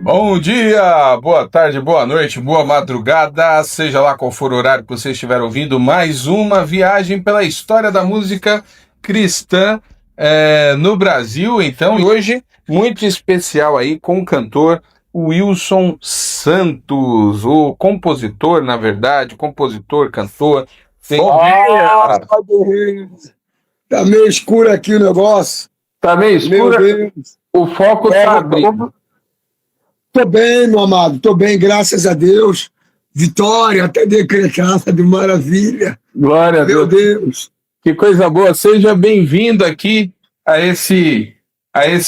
Bom dia, boa tarde, boa noite, boa madrugada, seja lá qual for o horário que você estiver ouvindo, mais uma viagem pela história da música cristã no Brasil. Então, e hoje, muito especial aí com o cantor Wilson Santos, o compositor, na verdade, compositor, cantor. Bom dia! Tá meio escuro aqui o negócio. Tá meio Meu escuro? Deus. O foco tá abrindo. Tô bem, meu amado. Tô bem, graças a Deus. Vitória até decretada, de maravilha. Glória a Meu Deus. Deus. Que coisa boa. Seja bem-vindo aqui a esse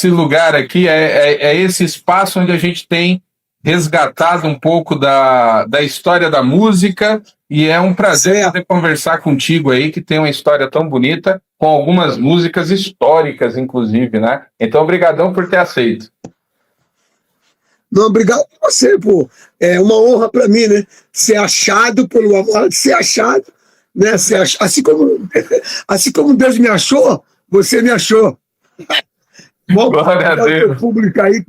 lugar aqui, esse espaço onde a gente tem resgatado um pouco da história da música, e é um prazer Certo. poder conversar contigo aí, que tem uma história tão bonita, com algumas músicas históricas, inclusive, né? Então, obrigadão por ter aceito. Não, obrigado a você, pô. É uma honra para mim, né? Ser achado pelo amor, ser achado, né? Assim como Deus me achou, você me achou. Bom, Glória a para o teu Deus. público aí,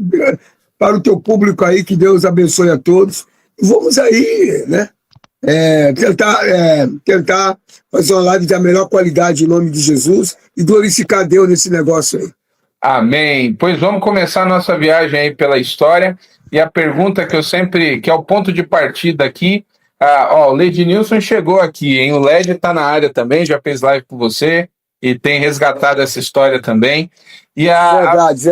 para o teu público aí, que Deus abençoe a todos. Vamos aí, né? Tentar fazer uma live da melhor qualidade em nome de Jesus e glorificar Deus nesse negócio aí. Amém. Pois vamos começar a nossa viagem aí pela história. E a pergunta que é o ponto de partida aqui, o Led Nilson chegou aqui, hein? O Led está na área também, já fez live com você e tem resgatado essa história também. E Verdade.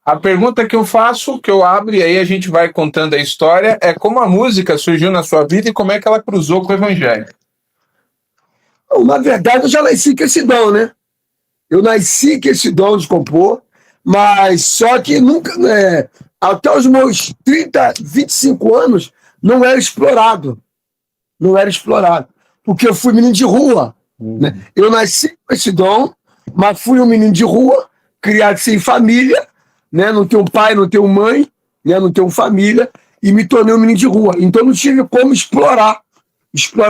a pergunta que eu faço, que eu abro, e aí a gente vai contando a história, é como a música surgiu na sua vida e como é que ela cruzou com o Evangelho. Bom, na verdade, eu já nasci com esse dom, né? Eu nasci com esse dom de compor, mas só que nunca, né, até os meus 25 anos, não era explorado. Não era explorado. Porque eu fui menino de rua. Né? Eu nasci com esse dom, mas fui um menino de rua, criado sem família, né? Não tenho pai, não tenho mãe, né? Não tenho família, e me tornei um menino de rua. Então não tive como explorar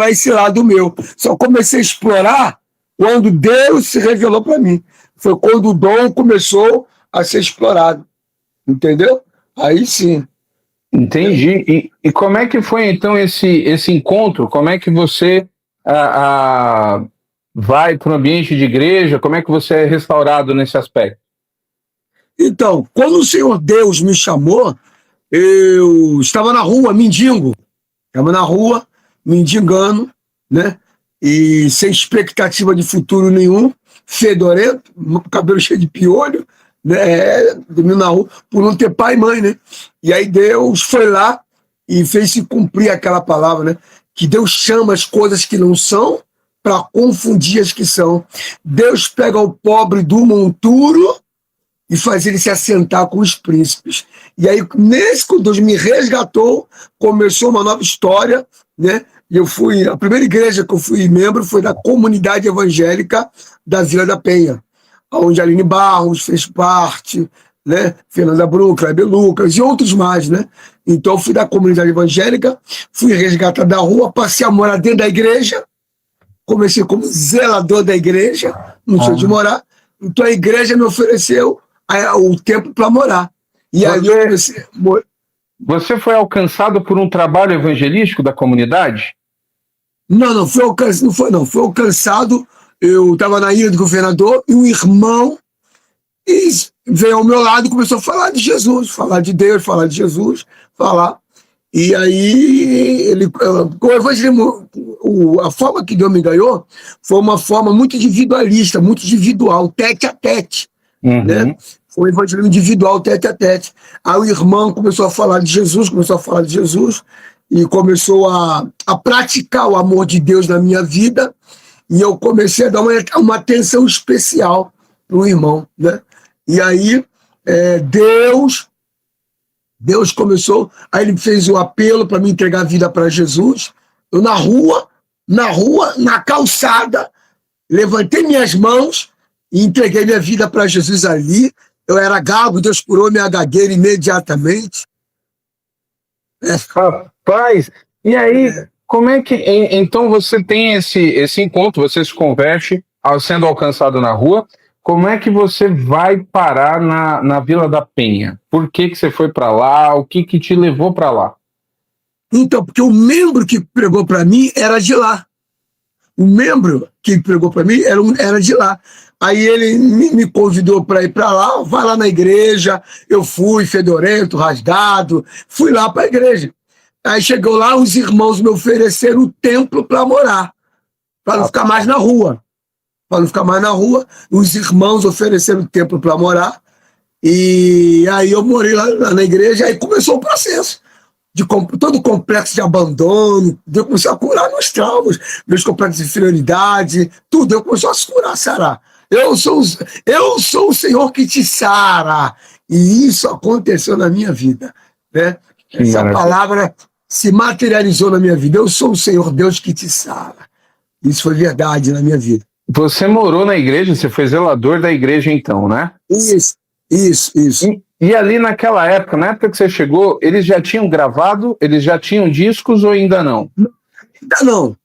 esse lado meu. Só comecei a explorar quando Deus se revelou para mim. Foi quando o dom começou a ser explorado. Entendeu? Aí sim. Entendi. E como é que foi então esse encontro? Como é que você vai para o ambiente de igreja? Como é que você é restaurado nesse aspecto? Então, quando o Senhor Deus me chamou, eu estava na rua, mendigo. Estava na rua, mendigando, né? E sem expectativa de futuro nenhum, fedorento, cabelo cheio de piolho, né? Dormindo na rua, por não ter pai e mãe, né? E aí Deus foi lá e fez se cumprir aquela palavra, né? Que Deus chama as coisas que não são para confundir as que são. Deus pega o pobre do monturo e faz ele se assentar com os príncipes. E aí, quando Deus me resgatou, começou uma nova história, né? E a primeira igreja que eu fui membro foi da Comunidade Evangélica da Vila da Penha, onde a Aline Barros fez parte, né? Fernanda Brum, Kleber Lucas e outros mais, né? Então, eu fui da Comunidade Evangélica, fui resgatado da rua, passei a morar dentro da igreja, comecei como zelador da igreja, não tinha onde morar, então a igreja me ofereceu o tempo para morar. E aí eu comecei. Você foi alcançado por um trabalho evangelístico da comunidade? Não foi alcançado, não foi não. Foi alcançado. Eu estava na ilha do governador e um irmão veio ao meu lado e começou a falar de Jesus, falar de Deus, falar de Jesus, falar. E aí o evangelismo, a forma que Deus me ganhou foi uma forma muito individualista, muito individual, tete a tete. Né? Foi um evangelismo individual, tete a tete. Aí o irmão começou a falar de Jesus, e começou a praticar o amor de Deus na minha vida, e eu comecei a dar uma atenção especial para o irmão. Né? E aí Deus começou, aí ele fez o apelo para me entregar a vida para Jesus. Eu na rua, na calçada, levantei minhas mãos e entreguei minha vida para Jesus ali. Eu era gago, Deus curou minha gagueira imediatamente. Rapaz, e aí, como é que... Então você tem esse encontro, você se converte sendo alcançado na rua. como é que você vai parar na Vila da Penha? Por que você foi para lá? O que te levou para lá? Então, porque o membro que pregou para mim era de lá. O membro que pregou para mim era de lá. Aí ele me convidou para ir para lá, vai lá na igreja. Eu fui, fedorento, rasgado, fui lá para a igreja. Aí chegou lá, os irmãos me ofereceram o templo para morar, para não ficar mais na rua. Para não ficar mais na rua, os irmãos ofereceram o templo para morar. E aí eu morei lá na igreja, aí começou o processo de todo o complexo de abandono. Deus começou a curar meus traumas, meus complexos de inferioridade, tudo. Deus começou a se curar, sarar. Eu sou o Senhor que te sara. E isso aconteceu na minha vida, né? Essa palavra se materializou na minha vida. Eu sou o Senhor Deus que te sara. Isso foi verdade na minha vida. Você morou na igreja, você foi zelador da igreja então, né? Isso. E ali naquela época, na época que você chegou, eles já tinham gravado, eles já tinham discos ou ainda não? Ainda não.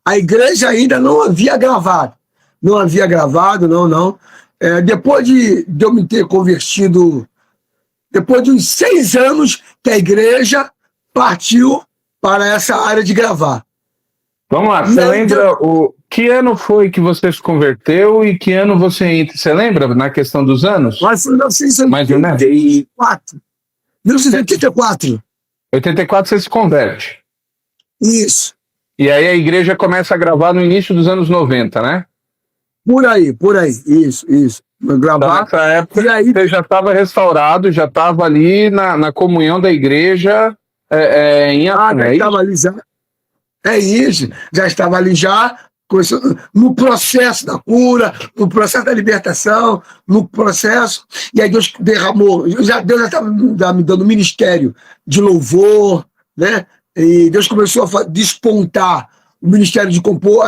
A igreja ainda não havia gravado. Não havia gravado, não. Depois de eu me ter convertido, depois de uns 6 anos que a igreja partiu para essa área de gravar. Vamos lá, você lembra que ano foi que você se converteu e que ano você entra? Você lembra na questão dos anos? Mas foi em 1984. 1984. 84 você se converte. Isso. E aí a igreja começa a gravar no início dos anos 90, né? Por aí. Isso. Gravar. Nessa época e aí, você já estava restaurado, já estava ali na comunhão da igreja em já estava ali já. É isso, já estava ali no processo da cura, no processo da libertação, no processo, e aí Deus derramou, Deus já estava me dando ministério de louvor, né? E Deus começou a despontar o ministério de compor,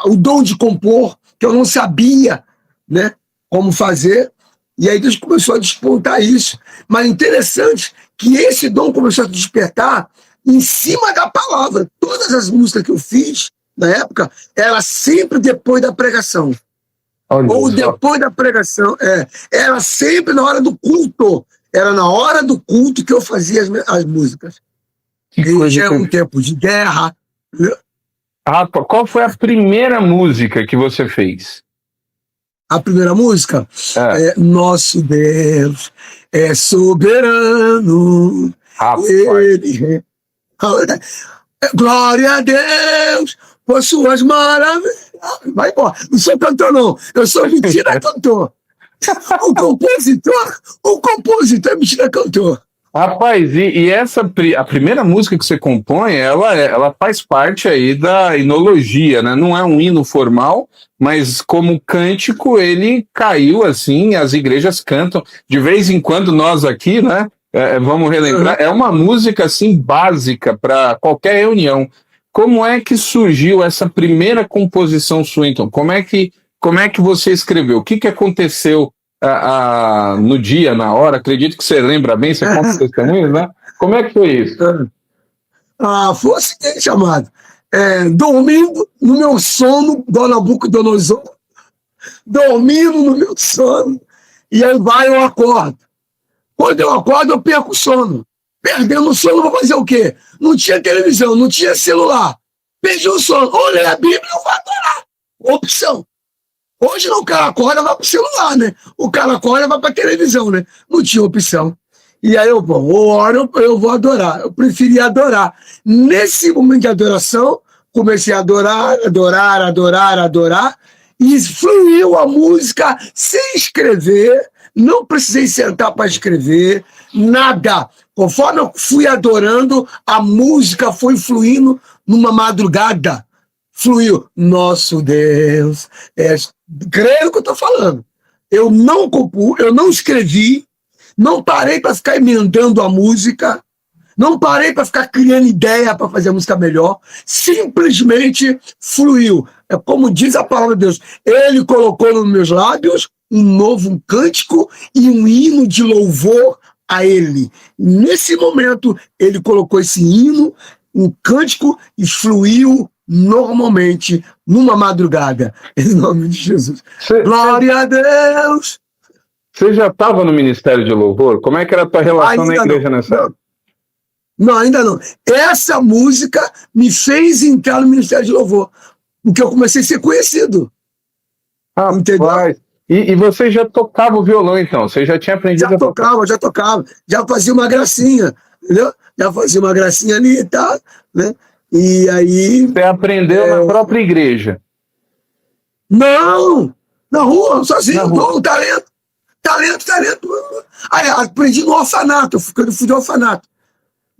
o dom de compor, que eu não sabia, né, como fazer, e aí Deus começou a despontar isso. Mas interessante que esse dom começou a despertar em cima da palavra. Todas as músicas que eu fiz na época era sempre depois da pregação. Ou depois da pregação. Era sempre na hora do culto. Era na hora do culto que eu fazia as músicas. E era um tempo de guerra. Qual foi a primeira música que você fez? A primeira música? Nosso Deus é soberano. Ele glória a Deus por suas maravilhas. Vai embora. Não sou cantor, não. Eu sou mentira cantor. O compositor é mentira cantor. Rapaz, e a primeira música que você compõe, ela faz parte aí da enologia, né? Não é um hino formal, mas como cântico ele caiu assim, as igrejas cantam. De vez em quando nós aqui, né? Vamos relembrar, é uma música assim básica para qualquer reunião. Como é que surgiu essa primeira composição sua, então? Como é que você escreveu? O que aconteceu no dia, na hora? Acredito que você lembra bem, você conta testemunhos, né? Como é que foi isso? Foi o seguinte, amado. Dormindo no meu sono, Dona Nabucodonosor, dormindo no meu sono, e aí eu acordo. Quando eu acordo, eu perco o sono. Perdendo o sono, vou fazer o quê? Não tinha televisão, não tinha celular. Perdi o sono. Olhei a Bíblia, eu vou adorar. Opção. Hoje não, o cara acorda, vai pro celular, né? O cara acorda, vai pra televisão, né? Não tinha opção. E aí eu vou adorar. Eu preferi adorar. Nesse momento de adoração, comecei a adorar. E fluiu a música sem escrever. Não precisei sentar para escrever, nada. Conforme eu fui adorando, a música foi fluindo numa madrugada. Fluiu. Nosso Deus. Creio no que eu estou falando. Eu não compus, eu não escrevi, não parei para ficar emendando a música, não parei para ficar criando ideia para fazer a música melhor. Simplesmente fluiu. É como diz a palavra de Deus. Ele colocou nos meus lábios um novo cântico e um hino de louvor a ele. Nesse momento, ele colocou esse hino, um cântico, e fluiu normalmente, numa madrugada, em nome de Jesus. Glória a Deus! Você já estava no Ministério de Louvor? Como é que era a tua relação na igreja nessa época? Não, ainda não. Essa música me fez entrar no Ministério de Louvor, porque eu comecei a ser conhecido. Entendeu? E você já tocava o violão, então? Você já tinha aprendido a tocar? Já tocava. Já fazia uma gracinha, entendeu? Já fazia uma gracinha ali e tal, né? E aí... Você aprendeu na própria igreja? Não! Na rua, sozinho, com talento. Talento. Aí aprendi no orfanato, eu fui de orfanato.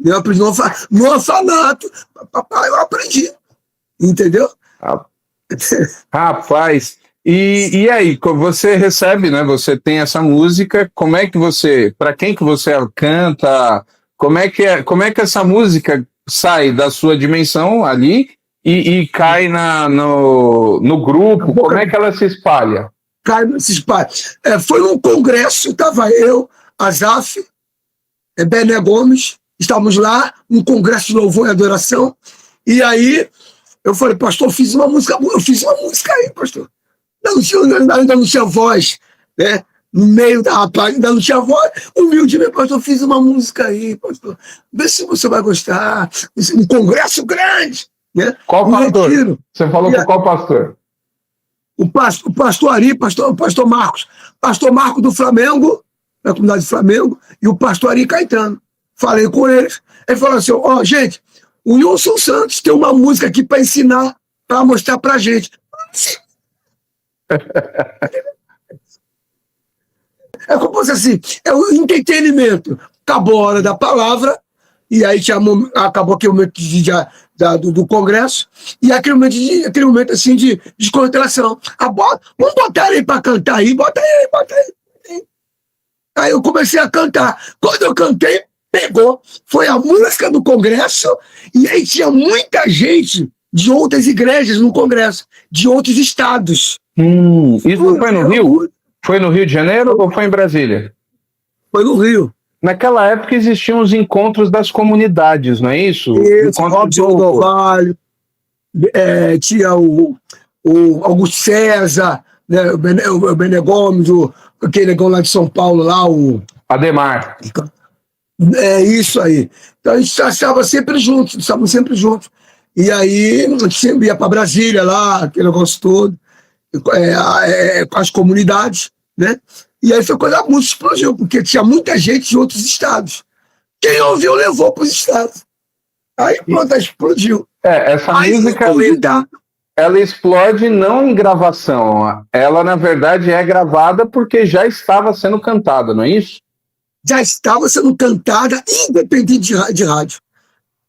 Eu aprendi no orfanato, papai, eu aprendi. Entendeu? Rapaz, e aí, você recebe, né? Você tem essa música, como é que você, para quem que você canta? Como é que essa música sai da sua dimensão ali e cai no grupo? Como é que ela se espalha? Se espalha. Foi num congresso, estava eu, Azaf, Bené Gomes, estávamos lá, um congresso de louvor e adoração, e aí eu falei, pastor, eu fiz uma música aí, pastor. Ainda não tinha voz, né? No meio da rapaz, ainda não tinha voz. Humildemente, pastor, eu fiz uma música aí, pastor. Vê se você vai gostar. Um congresso grande, né? Qual pastor? Você falou com qual pastor? O pastor Ari, o pastor Marcos. Pastor Marcos do Flamengo, da comunidade do Flamengo, e o pastor Ari Caetano. Falei com eles. Ele falou assim, gente, o Wilson Santos tem uma música aqui para ensinar, para mostrar pra gente. É como se assim, é o entretenimento. Acabou a hora da palavra, e aí acabou aquele momento do congresso, e aquele momento assim de descontração. Vamos botar ele para cantar aí, bota aí. Aí eu comecei a cantar. Quando eu cantei, pegou. Foi a música do congresso, e aí tinha muita gente de outras igrejas no congresso, de outros estados. Isso foi no Rio? Foi no Rio de Janeiro ou foi em Brasília? Foi no Rio. Naquela época existiam os encontros das comunidades, não é isso? Robson do Vale, tinha o Augusto César, né, o Bené Gomes, aquele negão lá de São Paulo, lá, o Ademar. É isso aí. Então a gente estava sempre juntos, E aí a gente sempre ia para Brasília lá, aquele negócio todo, com as comunidades, né? E aí foi quando a música explodiu, porque tinha muita gente de outros estados. Quem ouviu levou para os estados. Aí pronto, explodiu. Essa música ela explode não em gravação, ela na verdade é gravada porque já estava sendo cantada, não é isso? Já estava sendo cantada independente de rádio.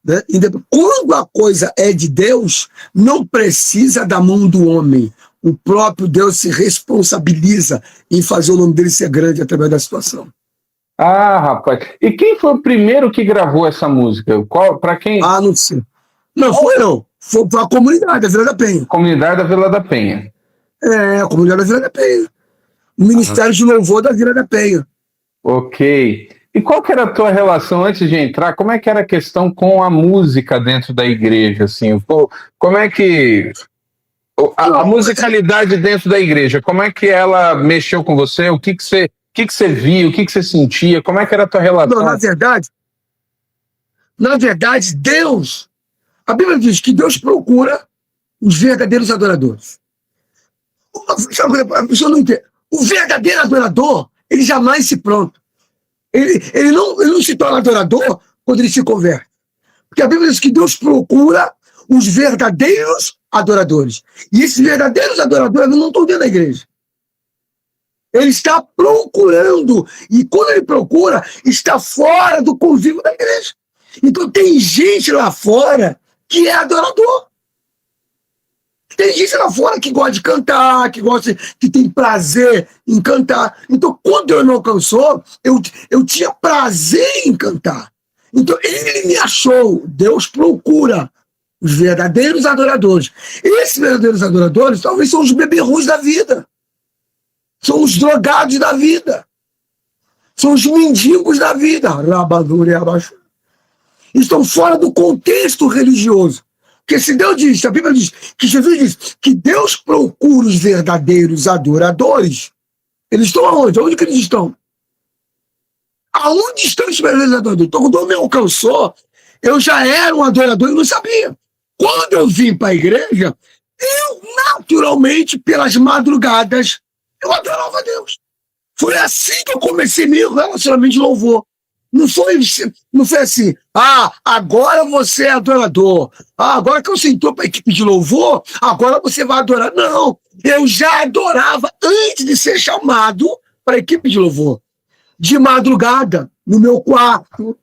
Né? Quando a coisa é de Deus, não precisa da mão do homem. O próprio Deus se responsabiliza em fazer o nome dele ser grande através da situação. Rapaz. E quem foi o primeiro que gravou essa música? Para quem? Não sei. Não foi não. Foi a comunidade da Vila da Penha. Comunidade da Vila da Penha. A comunidade da Vila da Penha. O Ministério de Louvor da Vila da Penha. Ok. E qual que era a tua relação, antes de entrar, como é que era a questão com a música dentro da igreja, assim? Como é que... A musicalidade dentro da igreja, como é que ela mexeu com você? O que você via? O que você sentia? Como é que era a tua relação? Não, na verdade, Deus... A Bíblia diz que Deus procura os verdadeiros adoradores. A pessoa não entende. O verdadeiro adorador, ele jamais se pronto. Ele não se torna adorador quando ele se converte. Porque a Bíblia diz que Deus procura os verdadeiros adoradores. E esses verdadeiros adoradores não estão dentro da igreja. Ele está procurando. E quando ele procura, está fora do convívio da igreja. Então tem gente lá fora que é adorador. Tem gente lá fora que gosta de cantar, que tem prazer em cantar. Então, quando eu não alcançou, eu tinha prazer em cantar. Então, ele me achou. Deus procura os verdadeiros adoradores. Esses verdadeiros adoradores talvez são os beberrões da vida. São os drogados da vida. São os mendigos da vida. Rabadura e abaixo. Estão fora do contexto religioso. Porque se Deus diz, a Bíblia diz, que Jesus diz que Deus procura os verdadeiros adoradores, eles estão aonde? Onde que eles estão? Aonde estão os verdadeiros adoradores? Então, quando Deus me alcançou, eu já era um adorador e não sabia. Quando eu vim para a igreja, eu naturalmente, pelas madrugadas, eu adorava a Deus. Foi assim que eu comecei meu relacionamento de louvor. Não foi assim, agora você é adorador. Agora que você entrou para a equipe de louvor, agora você vai adorar. Não, eu já adorava antes de ser chamado para a equipe de louvor. De madrugada, no meu quarto,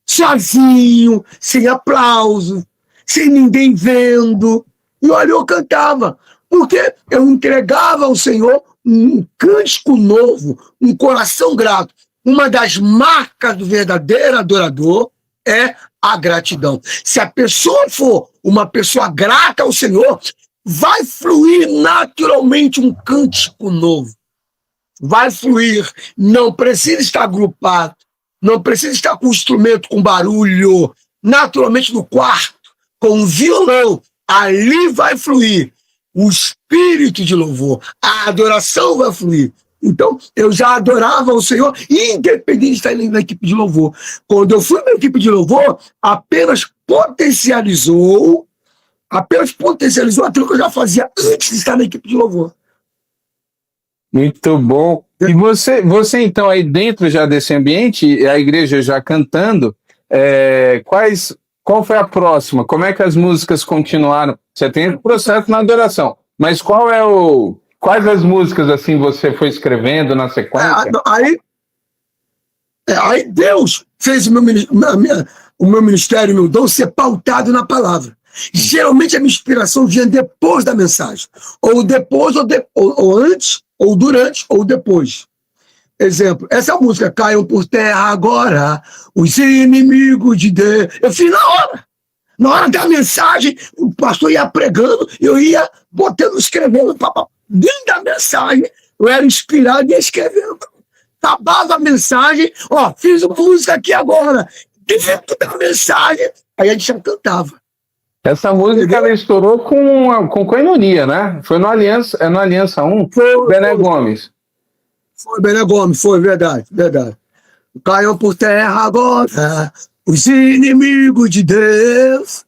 sozinho, sem aplauso, sem ninguém vendo. E olha, eu cantava, porque eu entregava ao Senhor um cântico novo, um coração grato. Uma das marcas do verdadeiro adorador é a gratidão. Se a pessoa for uma pessoa grata ao Senhor, vai fluir naturalmente um cântico novo. Vai fluir. Não precisa estar agrupado. Não precisa estar com instrumento, com barulho. Naturalmente no quarto, com um violão. Ali vai fluir o espírito de louvor. A adoração vai fluir. Então, eu já adorava o Senhor, independente de estar na equipe de louvor. Quando eu fui na equipe de louvor, apenas potencializou aquilo que eu já fazia antes de estar na equipe de louvor. Muito bom. E você então, aí dentro já desse ambiente, a igreja já cantando, qual foi a próxima? Como é que as músicas continuaram? Você tem o processo na adoração, mas quais as músicas assim você foi escrevendo na sequência? Aí Deus fez o meu ministério, meu dom, ser pautado na palavra. Geralmente a minha inspiração vinha depois da mensagem. Ou depois, ou antes, ou durante, ou depois. Exemplo, essa música, caiam por terra agora os inimigos de Deus. Eu fiz na hora. Na hora da mensagem, o pastor ia pregando, eu ia botando, escrevendo, dentro da mensagem, eu era inspirado e ia escrevendo. Acabava a mensagem, fiz uma música aqui agora, dentro da mensagem, aí a gente já cantava. Essa música ela estourou com Koinonia, né? Foi no Aliança 1, Bené Gomes. Foi Bené Gomes, foi, verdade. Caiam por terra agora os inimigos de Deus.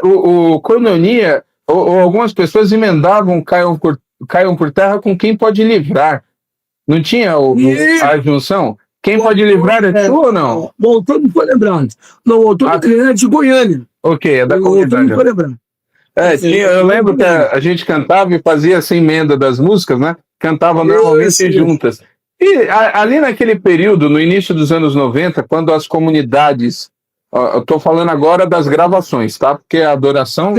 O Koinonia, ou algumas pessoas emendavam caiam por terra com quem pode livrar. Não tinha a junção? Quem pode livrar é tu ou não? O autor não foi lembrando. Não, o autor é de Goiânia. Ok, é da comunidade. Não foi lembrando. Eu lembro que a gente cantava e fazia essa emenda das músicas, né? Cantava normalmente juntas. E ali naquele período, no início dos anos 90, quando as comunidades... eu estou falando agora das gravações, tá? Porque a adoração...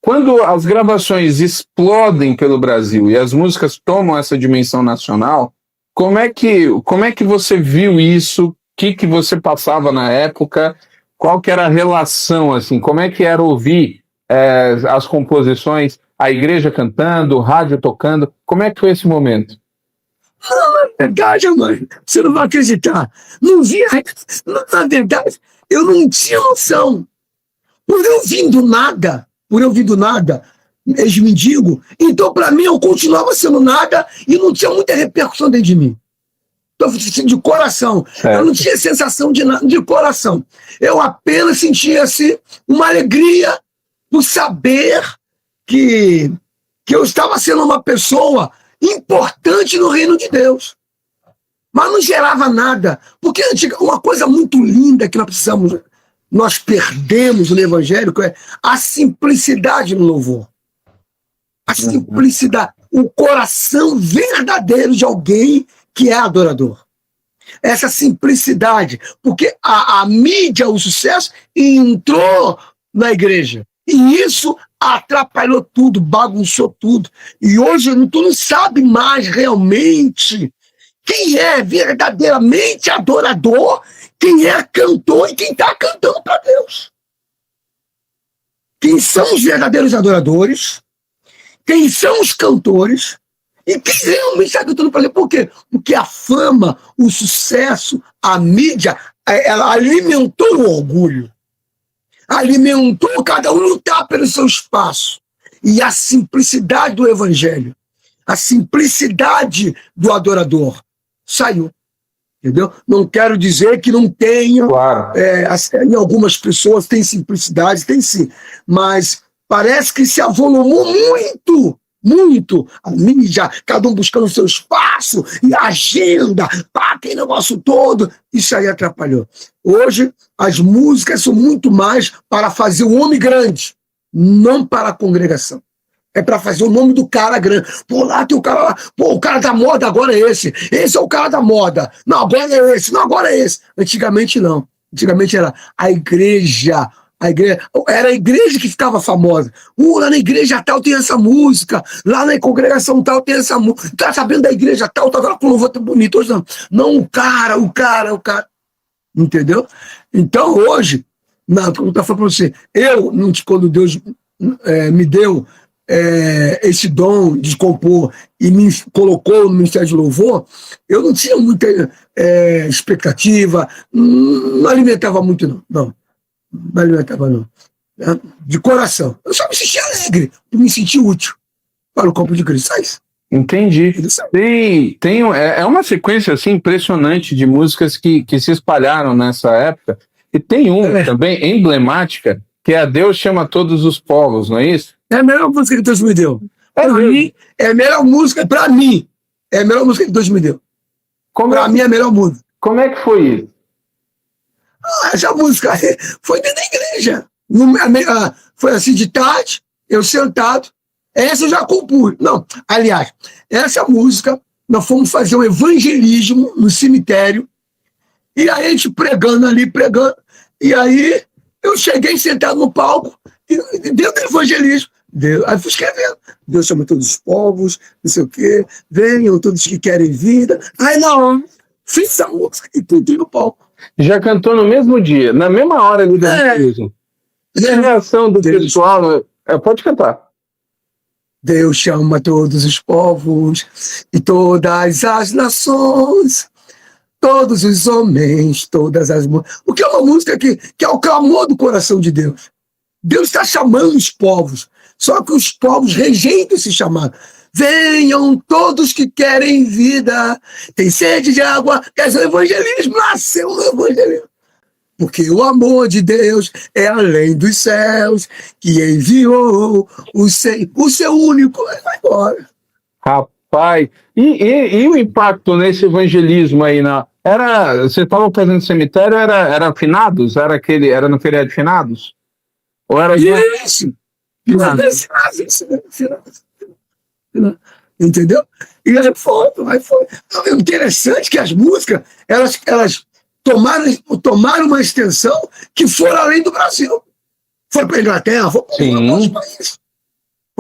Quando as gravações explodem pelo Brasil e as músicas tomam essa dimensão nacional, como é que você viu isso? O que você passava na época? Qual que era a relação, assim? Como é que era ouvir as composições, a igreja cantando, o rádio tocando? Como é que foi esse momento? Na verdade, mãe, você não vai acreditar. Não via. Na verdade, eu não tinha noção. Por eu vir do nada, ex-mendigo, então para mim eu continuava sendo nada e não tinha muita repercussão dentro de mim. Então, de coração. Eu não tinha sensação de nada, de coração. Eu apenas sentia assim, uma alegria por saber que eu estava sendo uma pessoa importante no reino de Deus. Mas não gerava nada. Porque uma coisa muito linda que nós perdemos no evangélico é a simplicidade no louvor. A simplicidade, o coração verdadeiro de alguém que é adorador. Essa simplicidade, porque a mídia, o sucesso, entrou na igreja. E isso atrapalhou tudo, bagunçou tudo. E hoje tu não sabe mais realmente quem é verdadeiramente adorador, quem é cantor e quem está cantando para Deus. Quem são os verdadeiros adoradores, quem são os cantores e quem realmente está cantando para Deus. Por quê? Porque a fama, o sucesso, a mídia, ela alimentou o orgulho. alimentou cada um lutar pelo seu espaço. E a simplicidade do evangelho, a simplicidade do adorador saiu. Entendeu? Não quero dizer que não tenha, Claro. Em algumas pessoas tem simplicidade, tem sim, mas parece que se avolumou muito a mídia, cada um buscando o seu espaço e a agenda, aquele negócio todo, isso aí atrapalhou. Hoje as músicas são muito mais para fazer o homem grande, não para a congregação. É para fazer o nome do cara grande. Pô, lá tem o cara lá. Pô, o cara da moda agora é esse. Esse é o cara da moda. Não, agora é esse. Não, agora é esse. Antigamente não. Antigamente era a igreja. Era a igreja que ficava famosa. Lá na igreja tal tem essa música. Lá na congregação tal tem essa música. Tá sabendo da igreja tal, tá agora com louvor tão bonito. Hoje não. Não, o cara. Entendeu? Então hoje, como eu falando pra você, quando Deus me deu esse dom de compor e me colocou no Ministério de Louvor, eu não tinha muita expectativa, não alimentava muito, não alimentava, não. De coração. Eu só me sentia alegre, me sentia útil para o corpo de Cristo. Só isso. Entendi. É uma sequência assim, impressionante de músicas que se espalharam nessa época. E tem também emblemática, que é a Deus Chama Todos os Povos, não é isso? É a melhor música que Deus me deu. É a melhor música para mim. É a melhor música que Deus me deu. Para mim é a melhor música. Como é que foi isso? Essa música foi dentro da igreja. Foi assim de tarde, eu sentado. Essa eu já compus. Não, aliás, essa música, nós fomos fazer um evangelismo no cemitério. E aí a gente pregando. E aí eu cheguei sentado no palco, e dentro do evangelismo. Aí fui escrevendo. Deus chama todos os povos, não sei o quê, venham todos que querem vida. Aí não, fiz a música e tudo no palco. Já cantou no mesmo dia, na mesma hora ali do evangelismo. A reação do pessoal, pode cantar. Deus chama todos os povos e todas as nações, todos os homens, todas as mulheres. Porque é uma música que é o clamor do coração de Deus. Deus está chamando os povos, só que os povos rejeitam esse chamado. Venham todos que querem vida, tem sede de água, quer dizer, o evangelismo nasceu no evangelismo. Porque o amor de Deus é além dos céus, que enviou o seu único. Vai embora. Rapaz, e o impacto nesse evangelismo aí? Você estava fazendo cemitério, era finados? Era no feriado de finados? Ou era isso? Entendeu? E aí foi. É interessante que as músicas, elas tomaram uma extensão que foi além do Brasil. Foi para a Inglaterra, foi para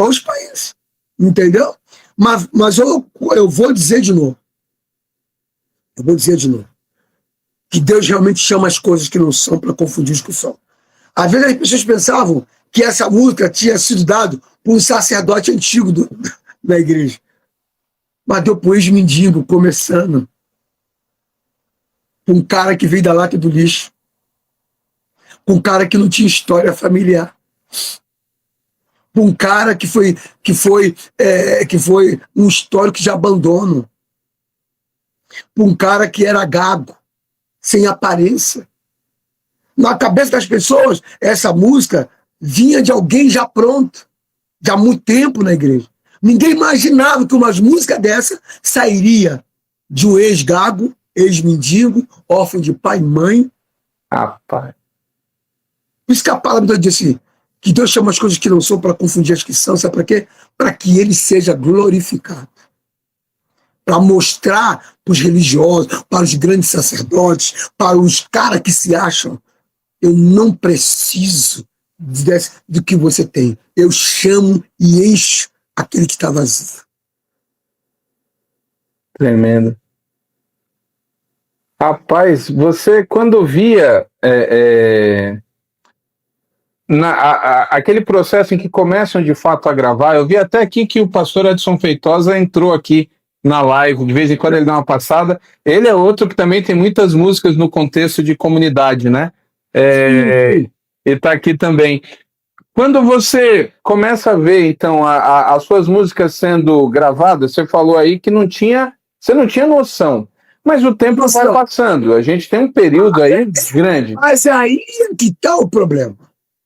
os países. Entendeu? Mas eu vou dizer de novo. Que Deus realmente chama as coisas que não são para confundir os que são. Às vezes as pessoas pensavam que essa música tinha sido dada por um sacerdote antigo da igreja. Mas deu para o ex-mendigo começando. Um cara que veio da lata do lixo. Um cara que não tinha história familiar. Um cara que foi um histórico de abandono. Um cara que era gago, sem aparência. Na cabeça das pessoas, essa música vinha de alguém já pronto, já há muito tempo na igreja. Ninguém imaginava que uma música dessa sairia de um ex-gago, ex-mendigo, órfão de pai e mãe. Rapaz. Por isso que a palavra diz assim, que Deus chama as coisas que não são para confundir as que são, sabe para quê? Para que ele seja glorificado. Para mostrar para os religiosos, para os grandes sacerdotes, para os caras que se acham, eu não preciso do que você tem. Eu chamo e encho aquele que está vazio. Tremendo. Rapaz, você quando via aquele processo em que começam de fato a gravar, eu vi até aqui que o pastor Edson Feitosa entrou aqui na live, de vez em quando ele dá uma passada. Ele é outro que também tem muitas músicas no contexto de comunidade, né? e está aqui também. Quando você começa a ver, então, as suas músicas sendo gravadas, você falou aí que você não tinha noção, mas o tempo vai passando, a gente tem um período aí grande. Mas aí é que está o problema.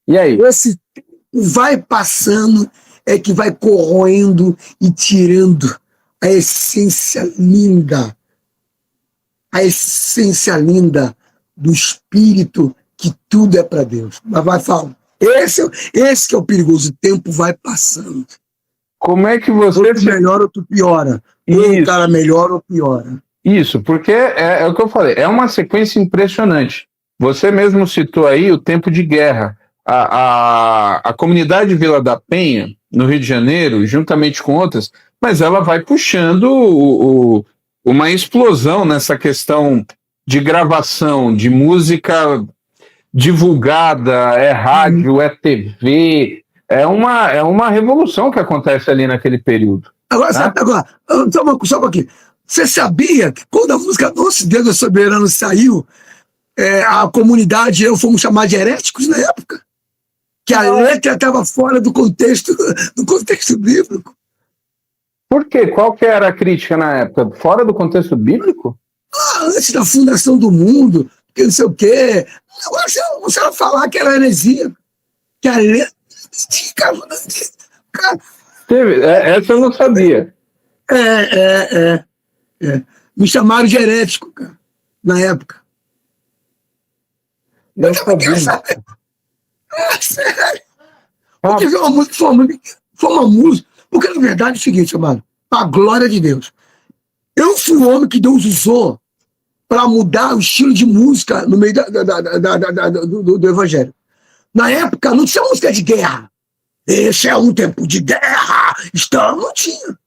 E aí? Esse tempo vai passando, é que vai corroendo e tirando a essência linda do espírito, que tudo é para Deus. Mas vai falar. Esse que é o perigoso, o tempo vai passando. Como é que você... Outro melhora, outro piora. Um cara melhora ou piora. Isso, porque é o que eu falei, é uma sequência impressionante. Você mesmo citou aí o tempo de guerra. A comunidade Vila da Penha, no Rio de Janeiro, juntamente com outras, mas ela vai puxando uma explosão nessa questão de gravação, de música divulgada, é rádio, é TV, é uma revolução que acontece ali naquele período. Agora, só um pouquinho. Você sabia que quando a música Nosso Deus é Soberano saiu, a comunidade, fomos chamados de heréticos na época? Que a letra estava fora do contexto bíblico. Por quê? Qual que era a crítica na época? Fora do contexto bíblico? Antes da fundação do mundo, que não sei o quê. Agora você vai falar que era heresia. Que a letra... Essa eu não sabia. Me chamaram de herético, cara, na época. Eu sabia. Sério. Porque foi uma música. Porque, na verdade, é o seguinte, amado, a glória de Deus. Eu fui o homem que Deus usou para mudar o estilo de música no meio do evangelho. Na época, não tinha música de guerra. Esse é um tempo de guerra. Não tinha.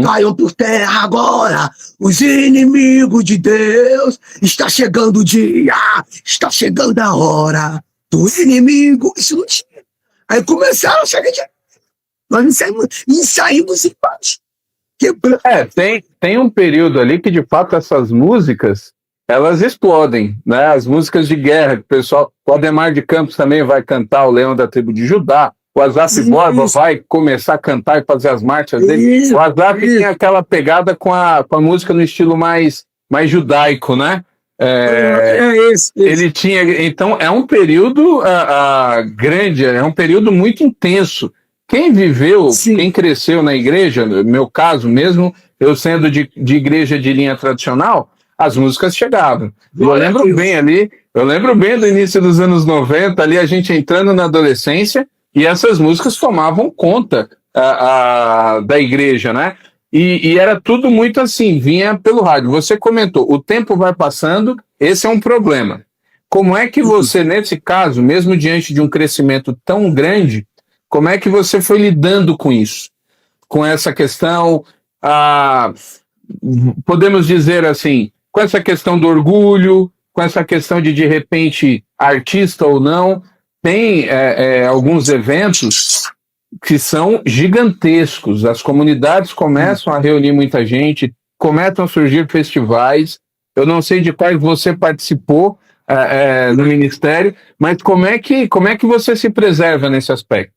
Caiam por terra agora os inimigos de Deus. Está chegando o dia, está chegando a hora do inimigo. Isso não tinha. Aí começaram a chegar de... Nós saímos em paz. Tem um período ali que, de fato, essas músicas, elas explodem, né? As músicas de guerra, que o pessoal... O Ademar de Campos também vai cantar o Leão da Tribo de Judá. O Asaf Borba vai começar a cantar e fazer as marchas dele. O Asaf tem aquela pegada com a música no estilo mais judaico, né? Esse. Ele tinha... Então, é um período grande, é um período muito intenso. Quem viveu, quem cresceu na igreja, no meu caso mesmo, eu sendo de igreja de linha tradicional, as músicas chegavam. Eu lembro bem do início dos anos 90, ali a gente entrando na adolescência, e essas músicas tomavam conta da igreja, né? E era tudo muito assim, vinha pelo rádio. Você comentou, o tempo vai passando, esse é um problema. Como é que você, nesse caso, mesmo diante de um crescimento tão grande, como é que você foi lidando com isso? Com essa questão, podemos dizer assim, com essa questão do orgulho, com essa questão de repente, artista ou não, tem alguns eventos que são gigantescos. As comunidades começam a reunir muita gente, começam a surgir festivais. Eu não sei de quais você participou no ministério, mas como é que você se preserva nesse aspecto?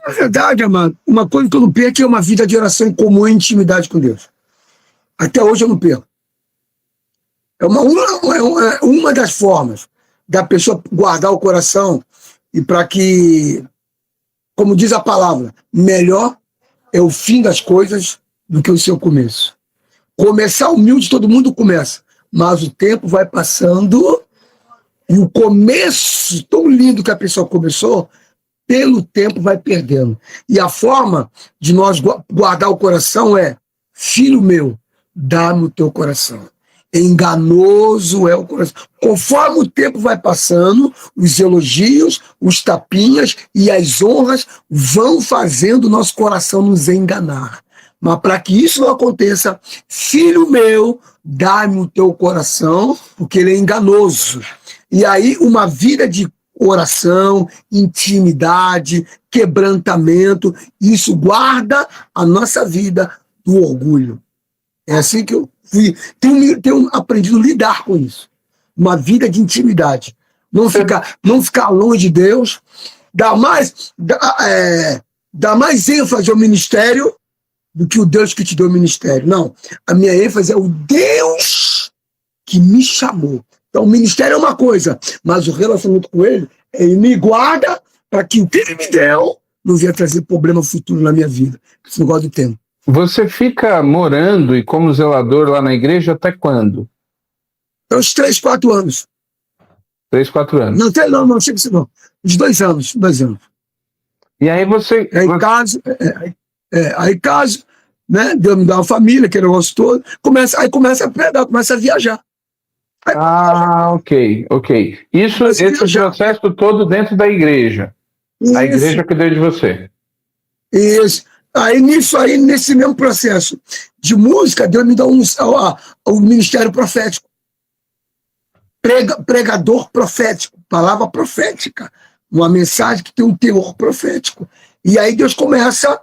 Na verdade, amado, uma coisa que eu não perco é uma vida de oração em comum e intimidade com Deus. Até hoje eu não perco. É uma das formas da pessoa guardar o coração e para que, como diz a palavra, melhor é o fim das coisas do que o seu começo. Começar humilde todo mundo começa, mas o tempo vai passando e o começo tão lindo que a pessoa começou, pelo tempo vai perdendo. E a forma de nós guardar o coração é: filho meu, dá-me o teu coração. Enganoso é o coração. Conforme o tempo vai passando, os elogios, os tapinhas e as honras vão fazendo o nosso coração nos enganar. Mas para que isso não aconteça, filho meu, dá-me o teu coração, porque ele é enganoso. E aí uma vida de oração, intimidade, quebrantamento, isso guarda a nossa vida do orgulho. É assim que eu tenho aprendido a lidar com isso. Uma vida de intimidade, não ficar longe de Deus, dar mais ênfase ao ministério do que o Deus que te deu o ministério. Não, a minha ênfase é o Deus que me chamou. Então, o ministério é uma coisa, mas o relacionamento com ele me guarda para que o que ele me deu não venha trazer problema futuro na minha vida. Esse negócio do tempo. Você fica morando e como zelador lá na igreja até quando? Uns 3, 4 anos. 3, 4 anos. Não chega assim não. Uns 2 anos. E aí você... Aí caso, né? Deus me dá uma família, aquele negócio todo. Começa a pregar, começa a viajar. Ok. Esse processo todo dentro da igreja. Isso. A igreja que deu de você. Isso. Aí, nesse mesmo processo de música, Deus me dá um ministério profético. Pregador profético, palavra profética. Uma mensagem que tem um teor profético. E aí Deus começa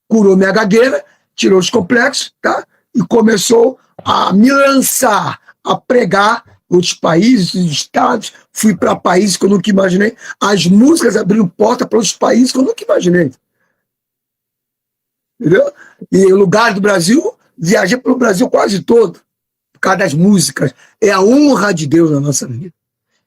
curou minha gagueira, tirou os complexos, tá? E começou a me lançar a pregar em outros países, estados. Fui para países que eu nunca imaginei. As músicas abriram porta para outros países que eu nunca imaginei. Entendeu? E em lugar do Brasil, viajei pelo Brasil quase todo, por causa das músicas. É a honra de Deus na nossa vida.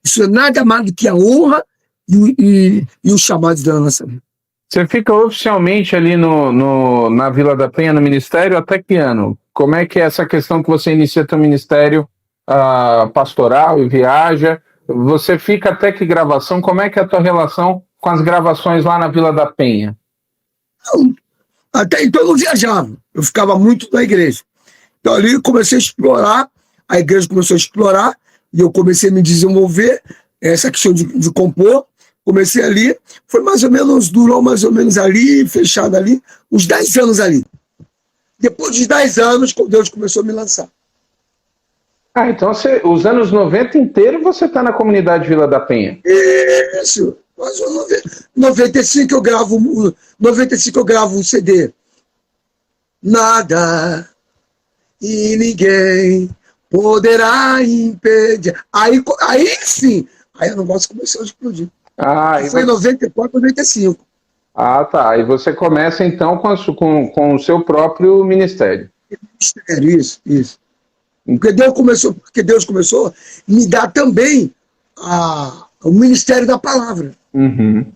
Isso é nada mais do que a honra e o chamado de Deus na nossa vida. Você fica oficialmente ali na Vila da Penha, no ministério, até que ano? Como é que é essa questão que você inicia seu ministério pastoral e viaja? Você fica até que gravação? Como é que é a tua relação com as gravações lá na Vila da Penha? Até então eu não viajava, eu ficava muito na igreja. Então ali eu comecei a explorar, a igreja começou a explorar, e eu comecei a me desenvolver, essa questão de compor, comecei ali, durou mais ou menos ali, fechado ali, uns 10 anos ali. Depois dos 10 anos, Deus começou a me lançar. Então os anos 90 inteiro você está na comunidade Vila da Penha. Isso. Mas 95 eu gravo um CD. Nada e ninguém poderá impedir. Aí sim, aí o negócio começou a explodir. Foi em 94, 95. Tá. Aí você começa então com o seu próprio ministério. Isso. Porque Deus começou a me dar também o ministério da palavra. Uhum.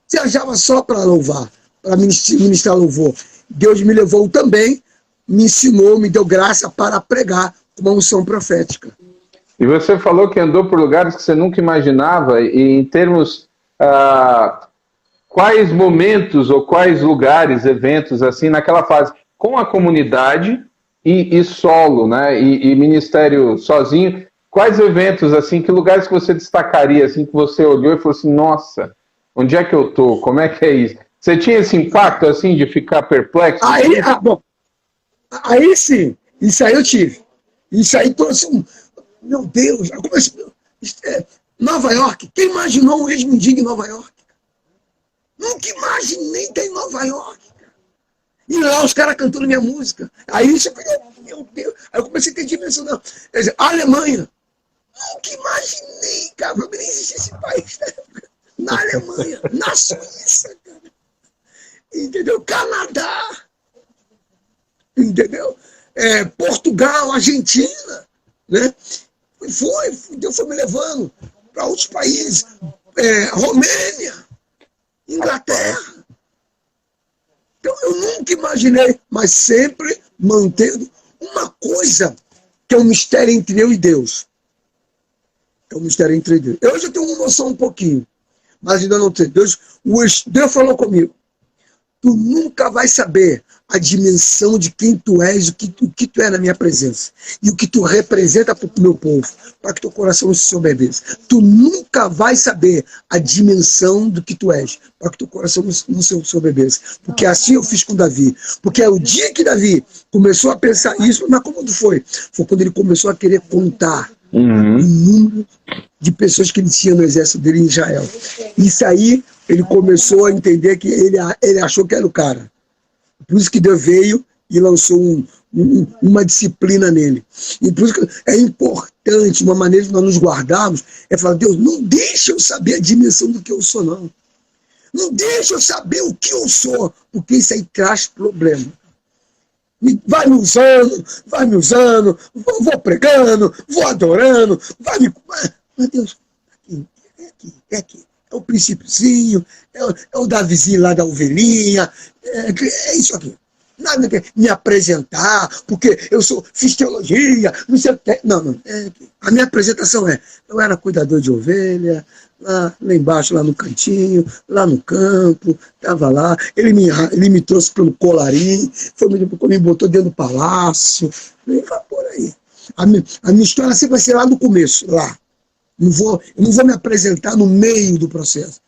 Viajava só para louvar, para ministrar louvor. Deus me levou também, me ensinou, me deu graça para pregar uma unção profética. E você falou que andou por lugares que você nunca imaginava, e em termos, quais momentos ou quais lugares, eventos, assim, naquela fase, com a comunidade e solo, né, e ministério sozinho, quais eventos, assim, que lugares que você destacaria, assim, que você olhou e falou assim, nossa, onde é que eu tô? Como é que é isso? Você tinha esse impacto, assim, de ficar perplexo? Aí sim, isso aí eu tive. Isso aí trouxe meu Deus, eu comecei, Nova York, quem imaginou um ex-mendigo em Nova York? Nunca imaginei estar em Nova York. E lá os caras cantando minha música. Aí isso, meu Deus, aí eu comecei a ter dimensão. Alemanha. Nunca imaginei, cara, não existia esse país. Na Alemanha, na Suíça, cara. Entendeu? Canadá. Entendeu? Portugal, Argentina. Né? Deus foi me levando para outros países. Romênia, Inglaterra. Então eu nunca imaginei, mas sempre mantendo uma coisa que é um mistério entre eu e Deus. É um mistério entre Deus. Eu já tenho uma noção um pouquinho, mas ainda não tenho. Deus falou comigo. Tu nunca vai saber a dimensão de quem tu és, o que tu é na minha presença. E o que tu representa para o meu povo, para que teu coração não se soberbeça. Tu nunca vai saber a dimensão do que tu és, para que teu coração não se soberbeça. Porque assim eu fiz com Davi. Porque é o dia que Davi começou a pensar isso, mas como foi? Foi quando ele começou a querer contar o número de pessoas que ele tinha no exército dele em Israel. Isso aí, ele começou a entender que ele achou que era o cara. Por isso que Deus veio e lançou uma disciplina nele. E por isso que é importante, uma maneira de nós nos guardarmos, é falar, Deus, não deixa eu saber a dimensão do que eu sou, não. Não deixa eu saber o que eu sou, porque isso aí traz problema. E vai me usando, vou pregando, vou adorando, Mas Deus, é aqui. É o princípiozinho, é o Davizinho lá da ovelhinha, é isso aqui. Nada que me apresentar, porque fiz teologia, não sei o que. Não. A minha apresentação eu era cuidador de ovelha, lá embaixo, lá no cantinho, lá no campo, estava lá. Ele me trouxe pelo colarinho, me botou dentro do palácio, e vai por aí. A minha história sempre vai ser lá no começo, lá. Eu não vou me apresentar no meio do processo.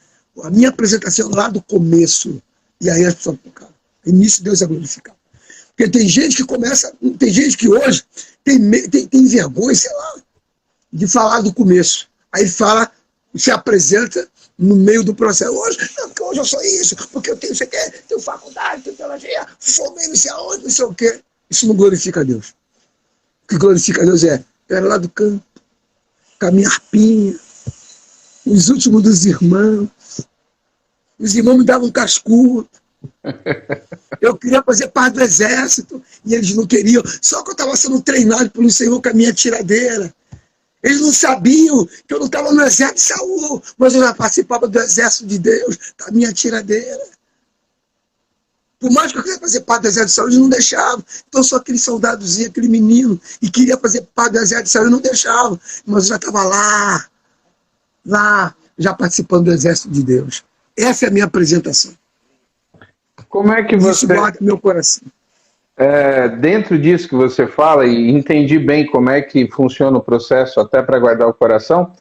A minha apresentação é lá do começo. E aí as pessoas, cara, início Deus é glorificado. Porque tem gente que hoje tem vergonha, sei lá, de falar do começo. Aí se apresenta no meio do processo. Porque hoje eu sou isso, porque eu tenho isso aqui, tenho faculdade, tenho teologia, formei não sei aonde, não sei o quê. Isso não glorifica a Deus. O que glorifica a Deus eu era lá do campo, com a minha harpinha, os últimos dos irmãos. Os irmãos me davam cascudo. Eu queria fazer parte do exército e eles não queriam. Só que eu estava sendo treinado pelo Senhor com a minha tiradeira. Eles não sabiam que eu não estava no exército de Saul, mas eu já participava do exército de Deus, com a minha tiradeira. Por mais que eu quisesse fazer parte do exército de Saul, eles não deixavam. Então eu sou aquele soldadozinho, aquele menino, e queria fazer parte do exército de Saul, eles não deixavam. Mas eu já estava lá, já participando do exército de Deus. Essa é a minha apresentação. Como é que você... Isso guarda meu coração. Dentro disso que você fala, e entendi bem como é que funciona o processo até para guardar o coração,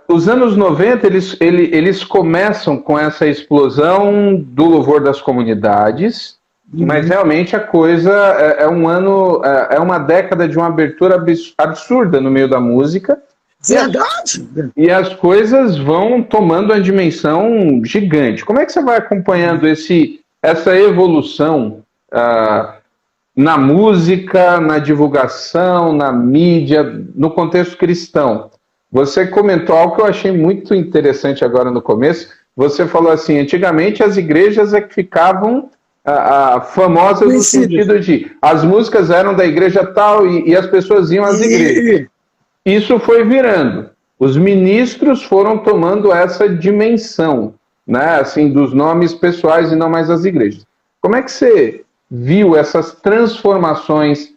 os anos 90, eles começam com essa explosão do louvor das comunidades, mas realmente a coisa é uma década de uma abertura absurda no meio da música. Verdade. E as coisas vão tomando uma dimensão gigante. Como é que você vai acompanhando essa evolução na música, na divulgação, na mídia, no contexto cristão? Você comentou algo que eu achei muito interessante agora no começo. Você falou assim, antigamente as igrejas é que ficavam famosas no sentido de as músicas eram da igreja tal e as pessoas iam às igrejas. Isso foi virando. Os ministros foram tomando essa dimensão, né, assim, dos nomes pessoais e não mais as igrejas. Como é que você viu essas transformações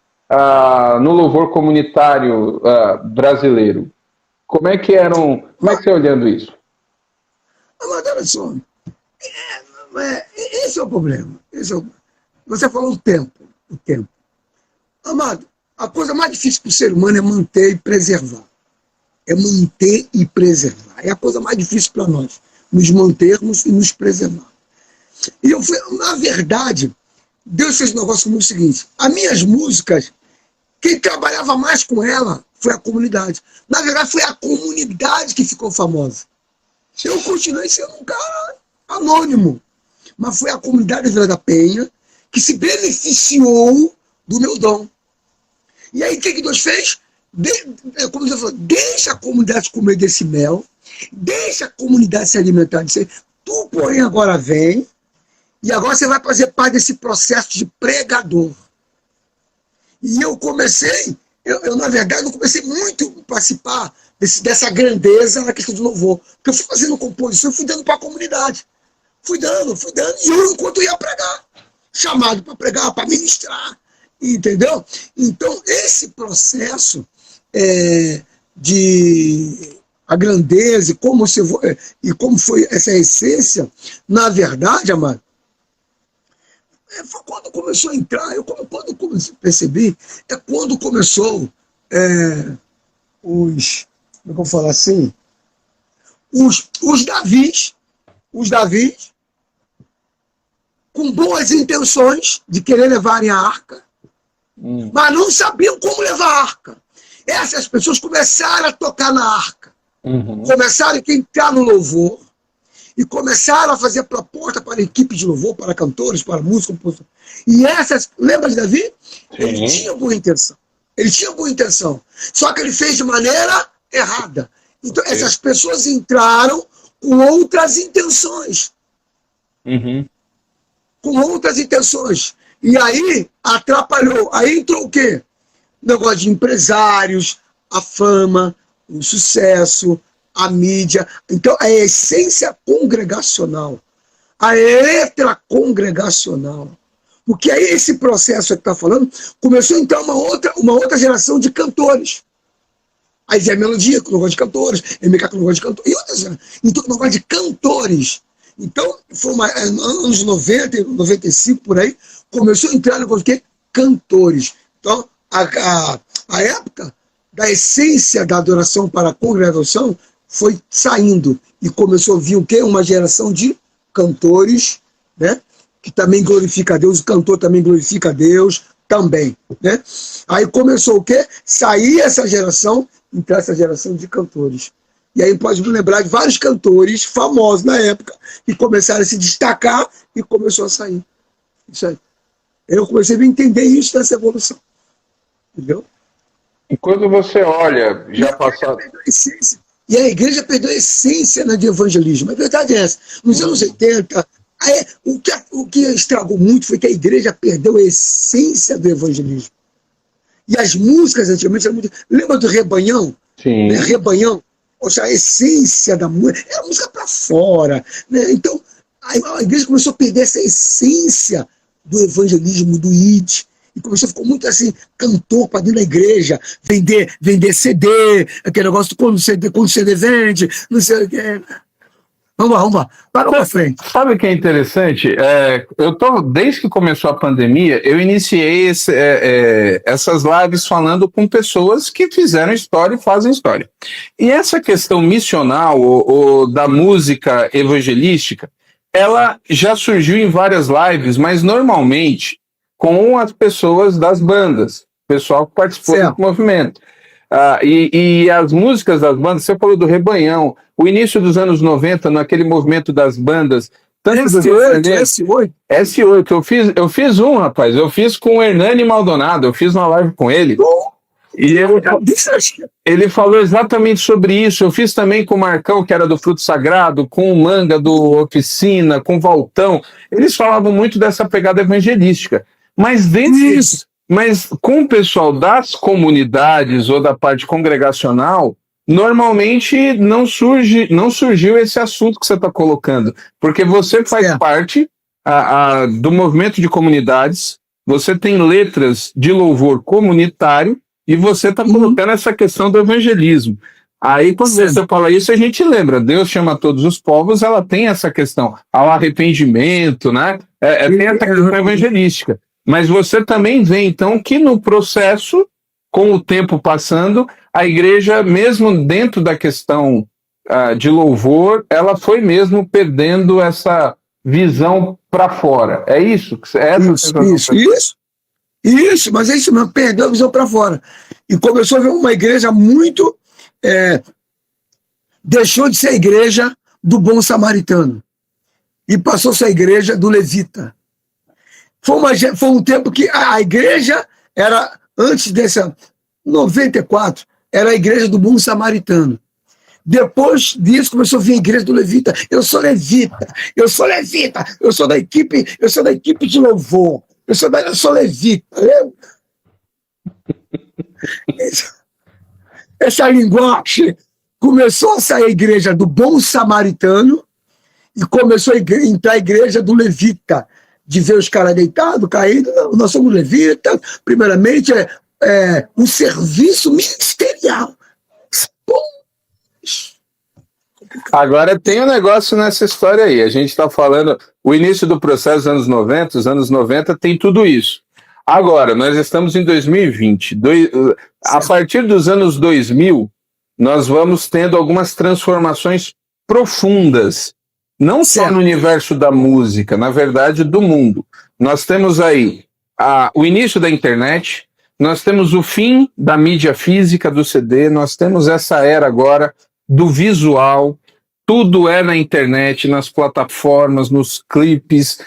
no louvor comunitário brasileiro? Como é que você olhando isso? Mas olha só, esse é o problema. Você falou o tempo. Amado, a coisa mais difícil para o ser humano é manter e preservar. É a coisa mais difícil para nós, nos mantermos e nos preservar. E na verdade, Deus fez um negócio muito seguinte. As minhas músicas, quem trabalhava mais com ela foi a comunidade. Na verdade, foi a comunidade que ficou famosa. Eu continuei sendo um cara anônimo. Mas foi a comunidade da Vila da Penha que se beneficiou do meu dom. E aí, o que Deus fez? Como Deus falou, deixa a comunidade comer desse mel, deixa a comunidade se alimentar disso. Tu, porém, agora vem, e agora você vai fazer parte desse processo de pregador. E eu comecei, na verdade, não comecei muito a participar dessa grandeza na questão do louvor. Porque eu fui fazendo composição, eu fui dando para a comunidade. Fui dando, e eu, enquanto eu ia pregar, chamado para pregar, para ministrar. Entendeu? Então, esse processo de a grandeza e como foi essa essência, na verdade, amado, foi quando começou a entrar, quando percebi, quando começou como é que eu vou falar assim, os Davis, com boas intenções de querer levarem a arca, mas não sabiam como levar a arca. Essas pessoas começaram a tocar na arca, começaram a entrar no louvor, e começaram a fazer proposta para a equipe de louvor, para cantores, para músicos. E essas, lembra de Davi? Ele tinha boa intenção. Ele tinha boa intenção. Só que ele fez de maneira errada. Então, essas pessoas entraram com outras intenções. Com outras intenções. E aí, atrapalhou. Aí entrou o quê? O negócio de empresários, a fama, o sucesso, a mídia. Então, a essência congregacional, a extracongregacional. Porque aí esse processo que está falando começou então uma outra geração de cantores. Aí Zé Melodia, que não gosta de cantores, MK, que não gosta de cantores, e outras. Então, não gosta de cantores. Então, foi anos 90, 95, por aí, começou a entrar no negócio de cantores. Então, a época da essência da adoração para a congregação foi saindo e começou a vir o quê? Uma geração de cantores, né? Que também glorifica a Deus, o cantor também glorifica a Deus, também, né? Aí começou o quê? Sair essa geração, entrar essa geração de cantores. E aí pode me lembrar de vários cantores famosos na época que começaram a se destacar e começou a sair. Isso aí. Eu comecei a entender isso nessa evolução. Entendeu? E quando você olha, já passou. E a igreja perdeu a essência de evangelismo. A verdade é essa. Nos anos 80, o que estragou muito foi que a igreja perdeu a essência do evangelismo. E as músicas antigamente eram muito. Lembra do Rebanhão? Sim. Né? Rebanhão. Ou seja, a essência da música era música para fora. Né? Então, a igreja começou a perder essa essência do evangelismo, do IT. E começou a ficar muito assim, cantor para dentro da igreja, vender CD, aquele negócio de quando o CD vende, não sei o que. Vamos lá, para pra frente. Sabe o que é interessante? Desde que começou a pandemia, eu iniciei essas lives falando com pessoas que fizeram história e fazem história. E essa questão missional ou da música evangelística, ela já surgiu em várias lives, mas normalmente com as pessoas das bandas, o pessoal que participou do movimento. E as músicas das bandas, você falou do Rebanhão, o início dos anos 90, naquele movimento das bandas, S8, eu fiz rapaz, eu fiz com o Hernani Maldonado, eu fiz uma live com ele. E ele falou exatamente sobre isso. Eu fiz também com o Marcão, que era do Fruto Sagrado, com o Manga do Oficina, com o Valtão. Eles falavam muito dessa pegada evangelística. Mas com o pessoal das comunidades ou da parte congregacional, normalmente não surgiu esse assunto que você está colocando. Porque você faz parte do movimento de comunidades, você tem letras de louvor comunitário, e você está colocando essa questão do evangelismo. Aí, quando você fala isso, a gente lembra, Deus chama todos os povos, ela tem essa questão, ao arrependimento, né? Tem essa questão evangelística. Mas você também vê, então, que no processo, com o tempo passando, a igreja, mesmo dentro da questão de louvor, ela foi mesmo perdendo essa visão para fora. É isso? Isso, mas é isso mesmo, perdeu a visão para fora. E começou a ver uma igreja muito... deixou de ser a igreja do bom samaritano. E passou a ser a igreja do levita. Foi um tempo que a igreja era, antes dessa 94, era a igreja do bom samaritano. Depois disso começou a vir a igreja do levita. Eu sou levita, eu sou da equipe de louvor. Eu sou levita. Essa linguagem começou a sair a igreja do bom samaritano e começou a entrar a igreja do levita, de ver os caras deitados, caídos. Nós somos levitas, primeiramente um serviço ministerial. Agora tem um negócio nessa história aí. A gente está falando o início do processo dos anos 90, os anos 90 tem tudo isso. Agora, nós estamos em 2020. A partir dos anos 2000, nós vamos tendo algumas transformações profundas, não só no universo da música, na verdade, do mundo. Nós temos aí o início da internet, nós temos o fim da mídia física do CD, nós temos essa era agora do visual, tudo é na internet, nas plataformas, nos clipes,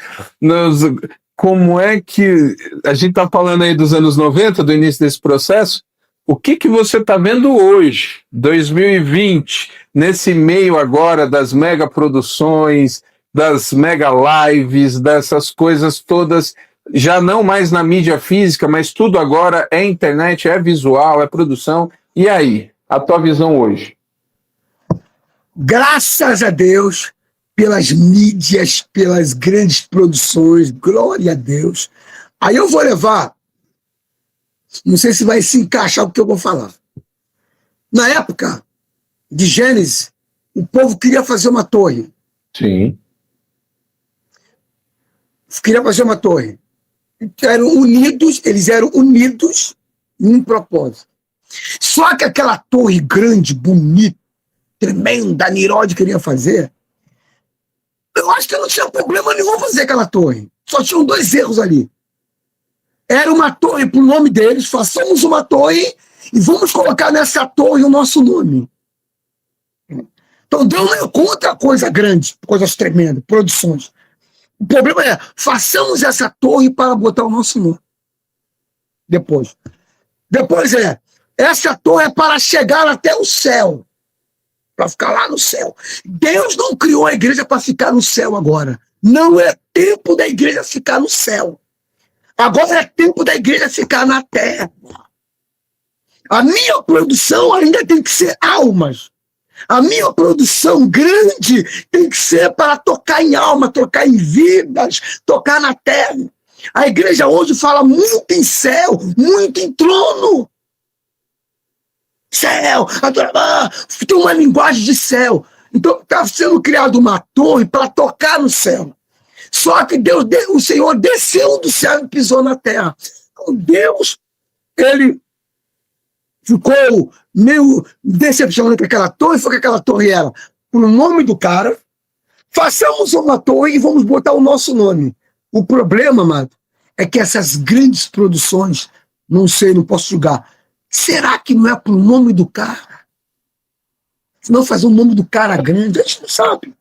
como é que a gente está falando aí dos anos 90, do início desse processo? O que você está vendo hoje, 2020, nesse meio agora das mega produções, das mega lives, dessas coisas todas, já não mais na mídia física, mas tudo agora é internet, é visual, é produção. E aí, a tua visão hoje? Graças a Deus pelas mídias, pelas grandes produções, glória a Deus. Aí eu vou levar, não sei se vai se encaixar o que eu vou falar. Na época de Gênesis, o povo queria fazer uma torre. Sim. Queria fazer uma torre. Eles eram unidos em um propósito. Só que aquela torre grande, bonita, tremenda, Nirod queria fazer, eu acho que não tinha problema nenhum fazer aquela torre. Só tinham dois erros ali. Era uma torre para o nome deles, façamos uma torre e vamos colocar nessa torre o nosso nome. Então Deus não é contra coisa grande, coisas tremendas, produções. O problema é, façamos essa torre para botar o nosso nome. Depois essa torre é para chegar até o céu. Para ficar lá no céu. Deus não criou a igreja para ficar no céu agora. Não é tempo da igreja ficar no céu. Agora é tempo da igreja ficar na terra. A minha produção ainda tem que ser almas. A minha produção grande tem que ser para tocar em alma, tocar em vidas, tocar na terra. A igreja hoje fala muito em céu, muito em trono. Céu, tem uma linguagem de céu. Então está sendo criada uma torre para tocar no céu. Só que o Senhor desceu do céu e pisou na terra. Então Deus, ele ficou meio decepcionado com aquela torre, foi que aquela torre era o nome do cara. Façamos uma torre e vamos botar o nosso nome. O problema, amado, é que essas grandes produções, não sei, não posso julgar. Será que não é pro nome do cara? Se não fazer o nome do cara grande, a gente não sabe.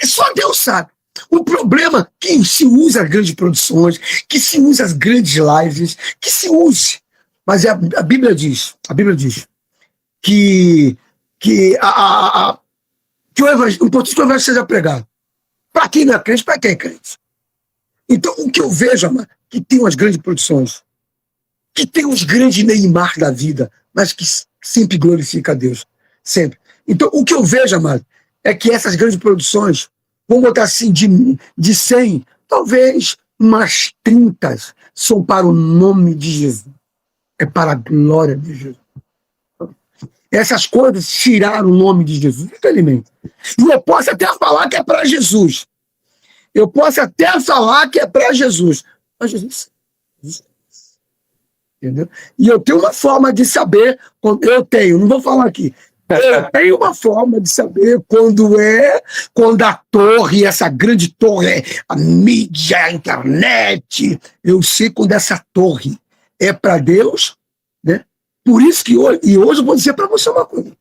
Só Deus sabe. O problema é que se usa as grandes produções, que se usa as grandes lives, que se use. Mas a Bíblia diz que o importante é que o evangelho seja pregado. Para quem não é crente, para quem é crente. Então, o que eu vejo, amado, que tem umas grandes produções, que tem os grandes Neymar da vida, mas que sempre glorifica a Deus. Sempre. Então, o que eu vejo, amado, é que essas grandes produções, vamos botar assim, de 100, talvez umas 30 são para o nome de Jesus. É para a glória de Jesus. Essas coisas tiraram o nome de Jesus, infelizmente. E eu posso até falar que é para Jesus. Mas Jesus. Entendeu? E eu tenho uma forma de saber, não vou falar aqui, eu tenho uma forma de saber quando a torre, essa grande torre, a mídia, a internet, eu sei quando essa torre é para Deus, né? Por isso que hoje eu vou dizer para você uma coisa.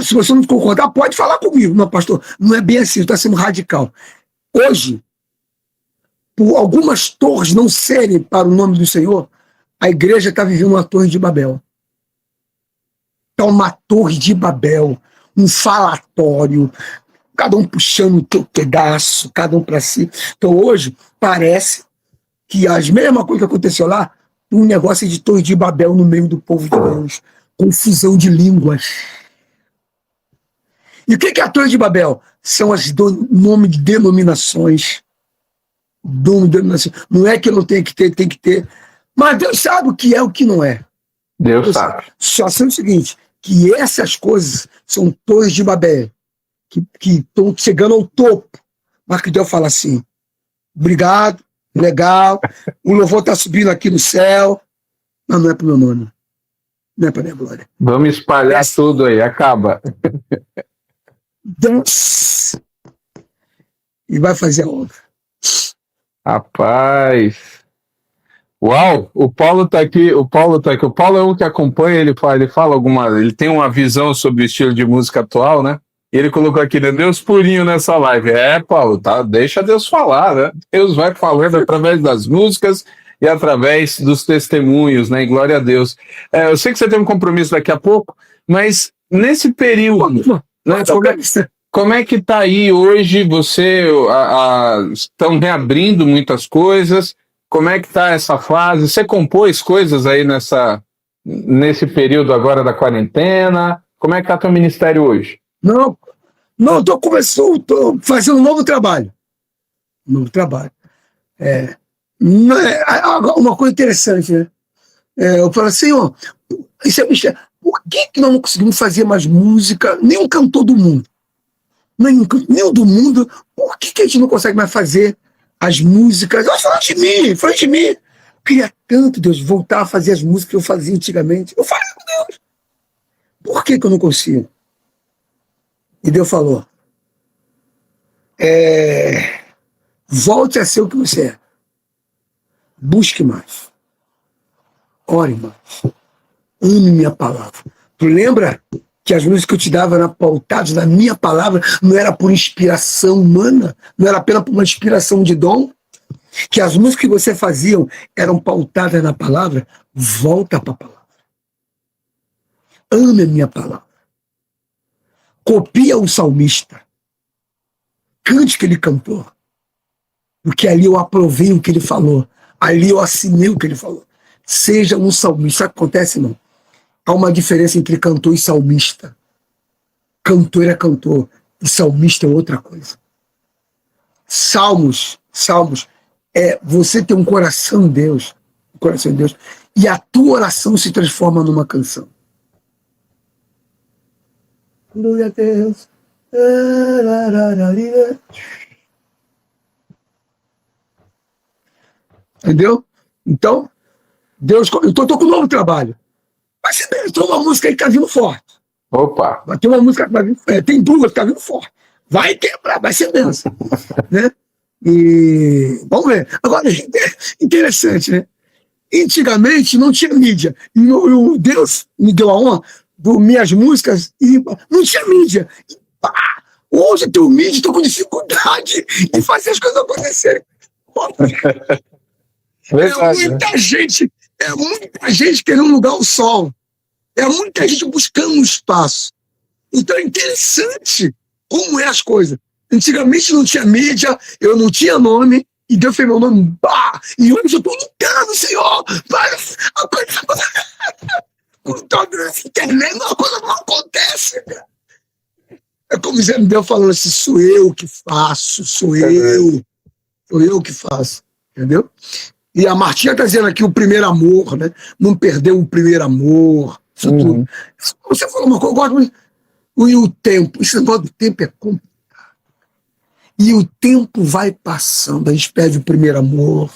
Se você não concordar, pode falar comigo. Não, pastor, não é bem assim, está sendo radical. Hoje, por algumas torres não serem para o nome do Senhor, a igreja está vivendo uma torre de Babel. Está uma torre de Babel, um falatório, cada um puxando o seu pedaço, cada um para si. Então hoje parece que as mesmas coisas que aconteceu lá, um negócio de torre de Babel no meio do povo de Deus. Confusão de línguas. E o que é a torre de Babel? São os nomes de denominações. Não é que não tem que ter, tem que ter. Mas Deus sabe o que é e o que não é. Deus sabe. Só sei o seguinte, que essas coisas são torres de Babel, que estão chegando ao topo. Mas que Deus fala assim, obrigado, legal, o louvor está subindo aqui no céu, mas não é para o meu nome, não é para a minha glória. Vamos espalhar tudo aí, acaba. Deus, e vai fazer a obra. Rapaz, Uau, o Paulo tá aqui, o Paulo tá aqui. O Paulo é um que acompanha, ele fala ele tem uma visão sobre o estilo de música atual, né? E ele colocou aqui, né? Deus purinho nessa live. Paulo, tá? Deixa Deus falar, né? Deus vai falando através das músicas e através dos testemunhos, né? E glória a Deus. Eu sei que você tem um compromisso daqui a pouco, mas nesse período, né? Como é que tá aí hoje? Estão reabrindo muitas coisas. Como é que tá essa fase? Você compôs coisas aí nesse período agora da quarentena? Como é que tá teu ministério hoje? Não, tô fazendo um novo trabalho. Uma coisa interessante, né? Eu falo assim, ó, isso é mistério. Por que nós não conseguimos fazer mais música? Nenhum cantor do mundo. Nenhum do mundo. Por que a gente não consegue mais fazer as músicas? Fala de mim. Eu queria tanto, Deus, voltar a fazer as músicas que eu fazia antigamente. Eu falei com Deus. Por que eu não consigo? E Deus falou, volte a ser o que você é. Busque mais. Ore mais. Ame minha palavra. Tu lembra que as músicas que eu te dava eram pautadas na minha palavra, não era por inspiração humana, não era apenas por uma inspiração de dom? Que as músicas que você faziam eram pautadas na palavra? Volta para a palavra. Ame a minha palavra. Copia o salmista. Cante o que ele cantou. Porque ali eu aprovei o que ele falou. Ali eu assinei o que ele falou. Seja um salmista. Sabe o que acontece, não? Há uma diferença entre cantor e salmista. Cantor é cantor. E salmista é outra coisa. Salmos é você ter um coração em Deus. Um coração em Deus. E a tua oração se transforma numa canção. Glória a Deus. Entendeu? Então, Deus. Eu tô com um novo trabalho. Vai ser bem, tem uma música aí que tá vindo forte. Opa! Vai ter uma música que vai vir. Tem duas que tá vindo forte. Vai quebrar, vai ser benção. Né? E vamos ver. Agora, interessante, né? Antigamente não tinha mídia. E o Deus me deu a honra das minhas músicas e não tinha mídia. E, hoje eu tenho mídia, estou com dificuldade em fazer as coisas acontecerem. É muita gente querendo um lugar ao sol. É muita gente buscando um espaço. Então é interessante como é as coisas. Antigamente não tinha mídia, eu não tinha nome, e Deus fez meu nome. E hoje eu estou lutando, Senhor. A coisa com toda essa internet, a coisa não acontece, cara. É como dizendo, Deus falando assim, sou eu que faço, sou eu que faço, entendeu? E a Martinha está dizendo aqui o primeiro amor, né? Não perdeu o primeiro amor, isso tudo. Você falou uma coisa, eu gosto muito. E o tempo, esse negócio do tempo é complicado. E o tempo vai passando, a gente perde o primeiro amor,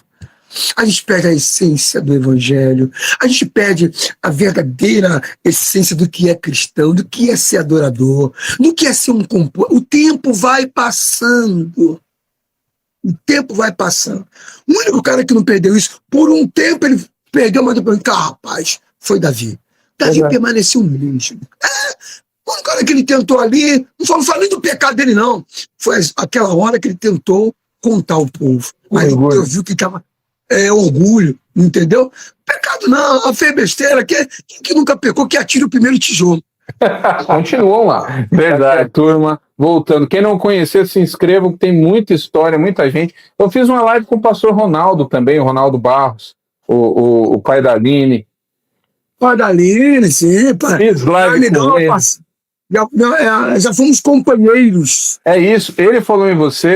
a gente perde a essência do evangelho, a gente perde a verdadeira essência do que é cristão, do que é ser adorador, do que é ser um compositor. O tempo vai passando. O tempo vai passando. O único cara que não perdeu isso, por um tempo ele perdeu, mas depois, rapaz, foi Davi. Davi permaneceu o mesmo. O único cara que ele tentou ali, não falei do pecado dele, não. Foi aquela hora que ele tentou contar ao povo. Aí Deus viu que estava orgulho, entendeu? Pecado não, fez besteira. Quem que nunca pecou, que atire o primeiro tijolo. Continuam lá. Verdade, turma. Voltando. Quem não conhecer, se inscrevam, que tem muita história, muita gente. Eu fiz uma live com o pastor Ronaldo também, o Ronaldo Barros, o pai da Aline. Pai da Aline, sim. Fiz live com ele. Já fomos companheiros. É isso. Ele falou em você,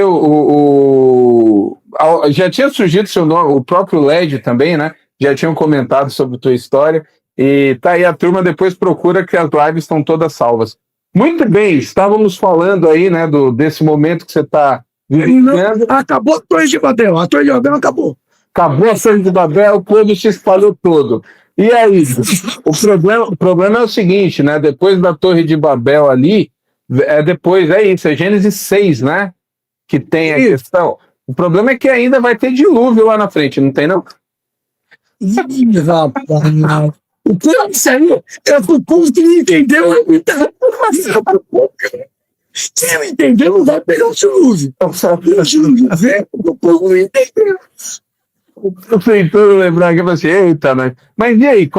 já tinha surgido seu nome, o próprio LED também, né? Já tinham comentado sobre a tua história. E tá aí a turma, depois procura que as lives estão todas salvas. Muito bem, estávamos falando aí, né, desse momento que você está vivendo. Acabou a Torre de Babel. A Torre de Babel acabou. Acabou a Torre de Babel, o povo se espalhou todo. E aí, o problema é o seguinte, né? Depois da Torre de Babel ali, é Gênesis 6, né? Que tem a questão. O problema é que ainda vai ter dilúvio lá na frente, não tem não? Ih, rapaz. O povo, isso aí, é pro povo que não entendeu. Quem não entendeu não vai pegar o dilúvio. O dilúvio vem, o povo não entendeu. Eu tentando lembrar aqui, eu falei assim, eita, mas e aí,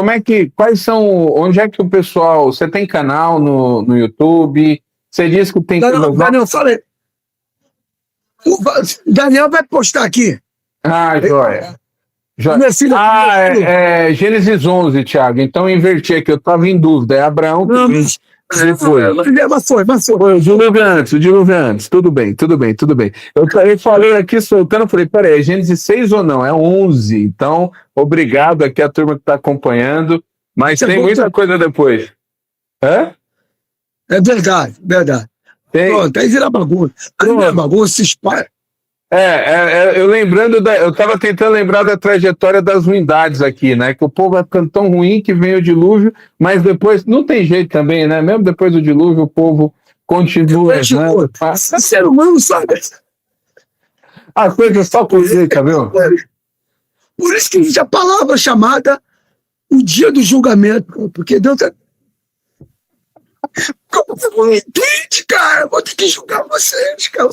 quais são, onde é que o pessoal, você tem canal no YouTube, você disse que tem... Daniel, fala aí. O Daniel vai postar aqui. Ah, joia. Meu filho, É Gênesis 11, Thiago, então eu inverti aqui, eu estava em dúvida, é Abraão que mas foi. Foi o dilúvio antes, tudo bem. Eu falei aqui soltando, falei, peraí, é Gênesis 6 ou não? É 11, então, obrigado aqui a turma que está acompanhando, mas tem muita coisa depois. Hã? É verdade. Pronto, aí vira bagunça. Aí vira bagunça, se espalha. Eu estava tentando lembrar da trajetória das ruindades aqui, né? Que o povo vai ficando tão ruim que vem o dilúvio, mas depois não tem jeito também, né? Mesmo depois do dilúvio, o povo continua. Né? Ser humano sabe. A coisa só por jeito, viu? Por isso que existe a palavra chamada o dia do julgamento, porque Deus é. Como você não entende, cara? Vou ter que julgar vocês, cara.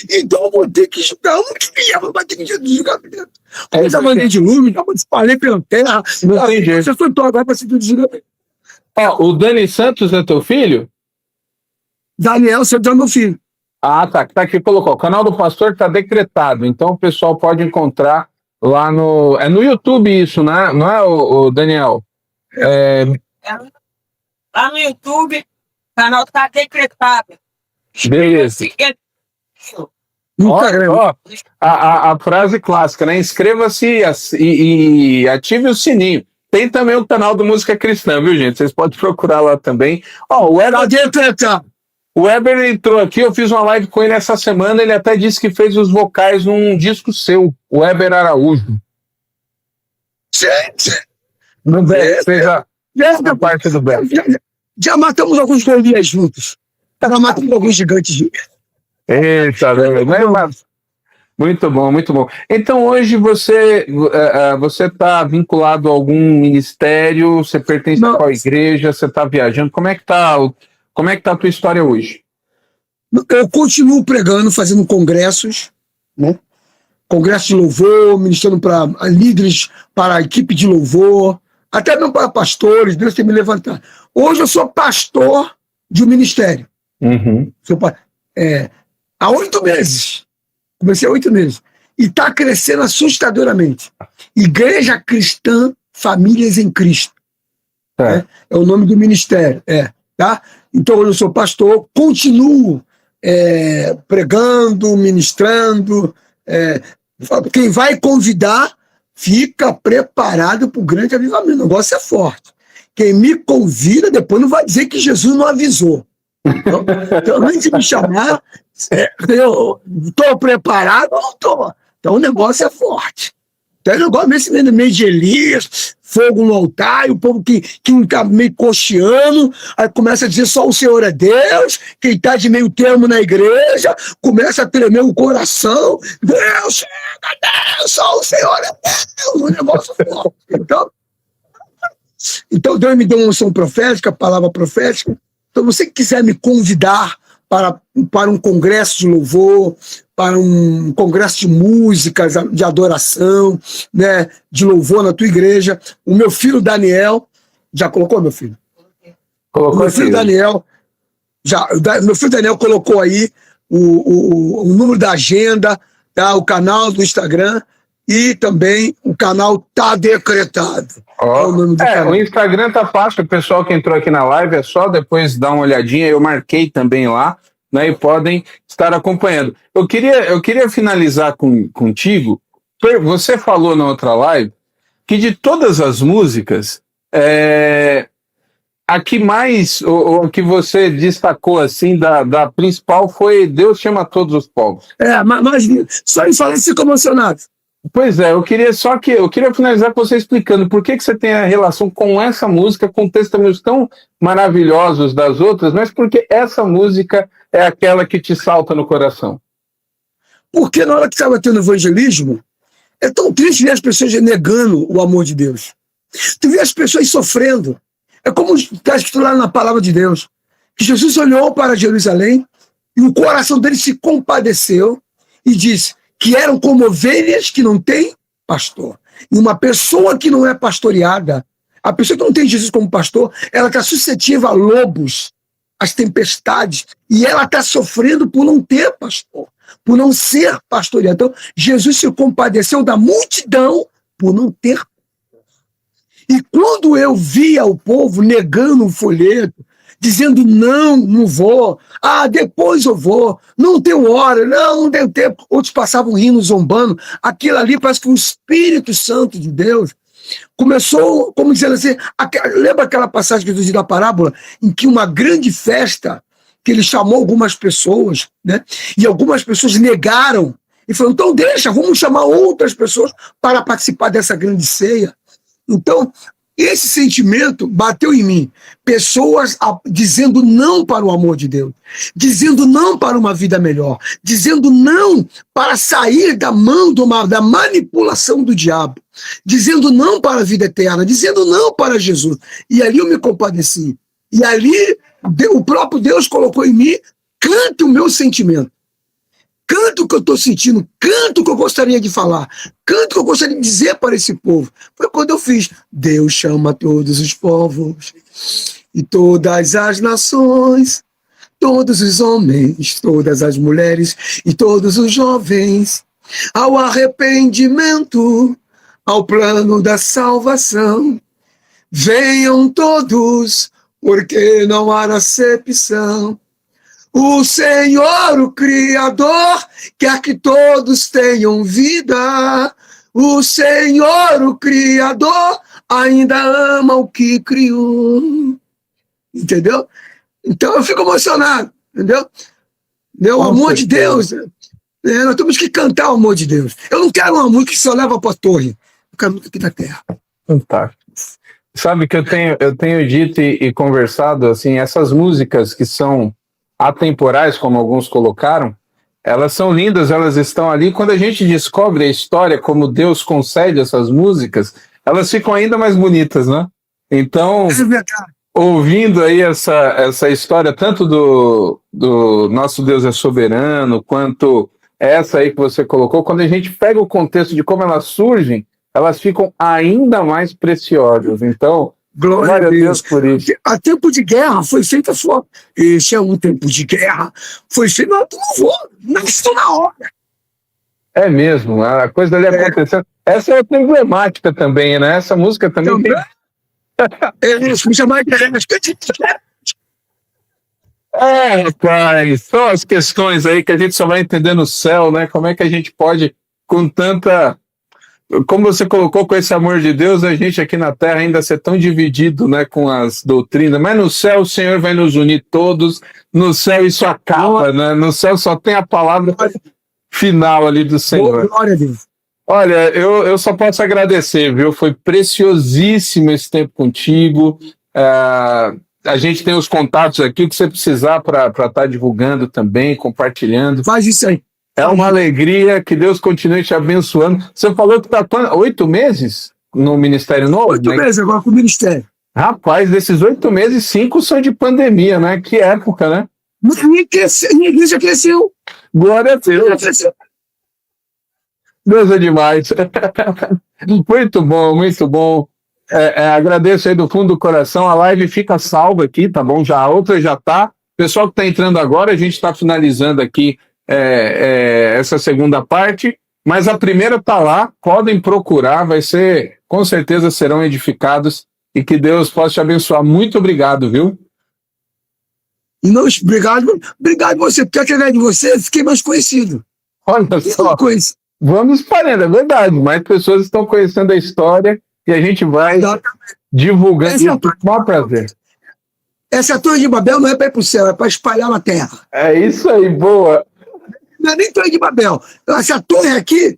Então eu vou ter que julgar. Eu não queria, mas vai ter que julgar. Eu já mandei dilúvio, já espalhei pela terra. Não tem jeito. Você foi agora para seguir o julgamento. O Dani Santos é teu filho? Daniel, você é meu filho. Ah, tá aqui, colocou. O canal do pastor está decretado, então o pessoal pode encontrar lá no... É no YouTube isso, né? Não é, o Daniel? Lá no YouTube, o canal está decretado. Beleza. A frase clássica, né? Inscreva-se e ative o sininho. Tem também o canal do Música Cristã, viu, gente? Vocês podem procurar lá também. O Weber entrou aqui, eu fiz uma live com ele essa semana, ele até disse que fez os vocais num disco seu, o Weber Araújo. Gente! Não fez a parte do Beto. Já matamos alguns Golias juntos. Já matamos alguns gigantes juntos. Eita, mas muito bom. Então hoje você está vinculado a algum ministério, você pertence a qual igreja, você está viajando, como é que tá a tua história hoje? Eu continuo pregando, fazendo congressos, né? Congresso de louvor, ministrando para líderes, para a equipe de louvor, até mesmo para pastores. Deus tem me levantado. Hoje eu sou pastor de um ministério. Há 8 meses. Comecei há 8 meses. E está crescendo assustadoramente. Igreja Cristã Famílias em Cristo. É o nome do ministério. Tá? Então, eu sou pastor, continuo pregando, ministrando. Quem vai convidar, fica preparado para o grande avivamento. O negócio é forte. Quem me convida, depois não vai dizer que Jesus não avisou. Então antes de me chamar, eu estou preparado ou não estou. Então o negócio é forte. Então é um negócio meio de Elias, fogo no altar, e o povo que está meio cocheando, aí começa a dizer só o Senhor é Deus, quem está de meio termo na igreja, começa a tremer o coração, Deus, chega, Deus, só o Senhor é Deus, um negócio forte. Então Deus me deu uma unção profética, palavra profética. Então você que quiser me convidar para um congresso de louvor, para um congresso de músicas, de adoração, né, de louvor na tua igreja, o meu filho Daniel, já colocou, meu filho? Colocou. Meu filho Daniel, meu filho Daniel colocou aí o número da agenda, tá, o canal do Instagram, e também o canal tá decretado. O Instagram tá fácil, o pessoal que entrou aqui na live é só depois dar uma olhadinha, eu marquei também lá, né, e podem estar acompanhando. Eu queria finalizar contigo. Você falou na outra live que de todas as músicas, a que mais, ou que você destacou assim, da principal foi Deus Chama Todos os Povos. Mas só em falar fico emocionado. Pois é, eu queria finalizar com você explicando por que você tem a relação com essa música, com testemunhos tão maravilhosos das outras, mas porque essa música é aquela que te salta no coração. Porque na hora que estava tendo evangelismo, É tão triste ver as pessoas negando o amor de Deus. Tu vê as pessoas sofrendo. É como está escrito lá na palavra de Deus, que Jesus olhou para Jerusalém e o coração dele se compadeceu e disse que eram como ovelhas que não têm pastor. E uma pessoa que não é pastoreada, a pessoa que não tem Jesus como pastor, ela está suscetível a lobos, às tempestades, e ela está sofrendo por não ter pastor, por não ser pastoreado. Então, Jesus se compadeceu da multidão por não ter. E quando eu via o povo negando o folheto, dizendo não vou, depois eu vou, não tenho hora, não tenho tempo, outros passavam rindo, zombando, aquilo ali parece que o Espírito Santo de Deus começou, como dizendo assim, lembra aquela passagem que eu disse da parábola, em que uma grande festa, que ele chamou algumas pessoas, né? E algumas pessoas negaram, e falou, então deixa, vamos chamar outras pessoas para participar dessa grande ceia. Então, esse sentimento bateu em mim. Pessoas dizendo não para o amor de Deus, dizendo não para uma vida melhor, dizendo não para sair da mão da manipulação do diabo, dizendo não para a vida eterna, dizendo não para Jesus. E ali eu me compadeci. E ali o próprio Deus colocou em mim, cante o meu sentimento. Canto o que eu estou sentindo, canto o que eu gostaria de falar, canto o que eu gostaria de dizer para esse povo. Foi quando eu fiz. Deus chama todos os povos e todas as nações, todos os homens, todas as mulheres e todos os jovens, ao arrependimento, ao plano da salvação. Venham todos, porque não há acepção. O Senhor, o Criador, quer que todos tenham vida. O Senhor, o Criador, ainda ama o que criou. Entendeu? Então eu fico emocionado, entendeu? O amor de Deus, nós temos que cantar o amor de Deus. Eu não quero uma música que só leva para a torre. Eu quero música aqui na terra. Fantástico. Sabe que eu tenho dito e conversado, assim, essas músicas que são atemporais, como alguns colocaram, elas são lindas, elas estão ali. Quando a gente descobre a história, como Deus concede essas músicas, elas ficam ainda mais bonitas, né? Então, ouvindo aí essa história, tanto do Nosso Deus é Soberano, quanto essa aí que você colocou, quando a gente pega o contexto de como elas surgem, elas ficam ainda mais preciosas. Então, glória a Deus por isso. A tempo de guerra foi feita só. Esse é um tempo de guerra. Foi feito, não vou, nasceu na hora. É mesmo, a coisa ali acontecendo. Essa é outra emblemática também, né? Essa música também tem... Isso, me chamar de rapaz, são as questões aí que a gente só vai entender no céu, né? Como é que a gente pode, com tanta... Como você colocou, com esse amor de Deus, a gente aqui na Terra ainda ser tão dividido, né, com as doutrinas, mas no céu o Senhor vai nos unir todos, no céu isso acaba, né? No céu só tem a palavra final ali do Senhor. Glória a Deus. Olha, eu só posso agradecer, viu? Foi preciosíssimo esse tempo contigo. A gente tem os contatos aqui, o que você precisar para estar divulgando também, compartilhando. Faz isso aí. É uma alegria, que Deus continue te abençoando. Você falou que está 8 meses no Ministério Novo? 8 meses agora com o Ministério. Rapaz, desses 8 meses, 5 são de pandemia, né? Que época, né? Minha igreja cresceu. Glória a Deus. Deus é demais. Muito bom, muito bom. Agradeço aí do fundo do coração. A live fica salva aqui, tá bom? Já a outra já tá. Pessoal que está entrando agora, a gente está finalizando aqui essa segunda parte, mas a primeira está lá, podem procurar, vai ser, com certeza serão edificados e que Deus possa te abençoar. Muito obrigado, viu? Não, obrigado você, porque através de você eu fiquei mais conhecido. Olha só, vamos parando, é verdade, mais pessoas estão conhecendo a história e a gente vai divulgando isso com o maior prazer. Essa torre de Babel não é para ir para o céu, é para espalhar na terra. É isso aí, boa. Não é nem torre de Babel. Essa torre aqui,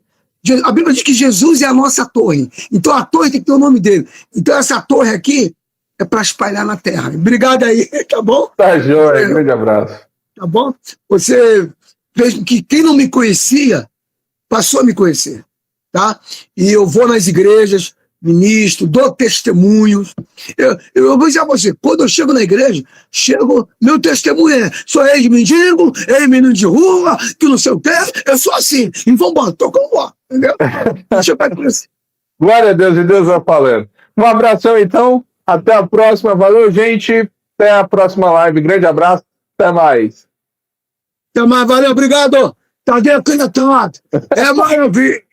a Bíblia diz que Jesus é a nossa torre. Então a torre tem que ter o nome dele. Então essa torre aqui é para espalhar na terra. Obrigado aí, tá bom? Tá joia, grande abraço. Tá bom? Você fez que quem não me conhecia passou a me conhecer. tá? E eu vou nas igrejas, ministro, dou testemunhos. Eu vou dizer a você, quando eu chego na igreja, meu testemunho sou ex-mendigo, ex-menino de rua, que não sei o quê, eu sou assim, e vambora, tô com vó, entendeu? Deixa eu pegar assim. Glória a Deus, e Deus vai falando. Um abração, então. Até a próxima. Valeu, gente. Até a próxima live. Grande abraço. Até mais. Até mais, valeu, obrigado. Tá dentro, é maravilha.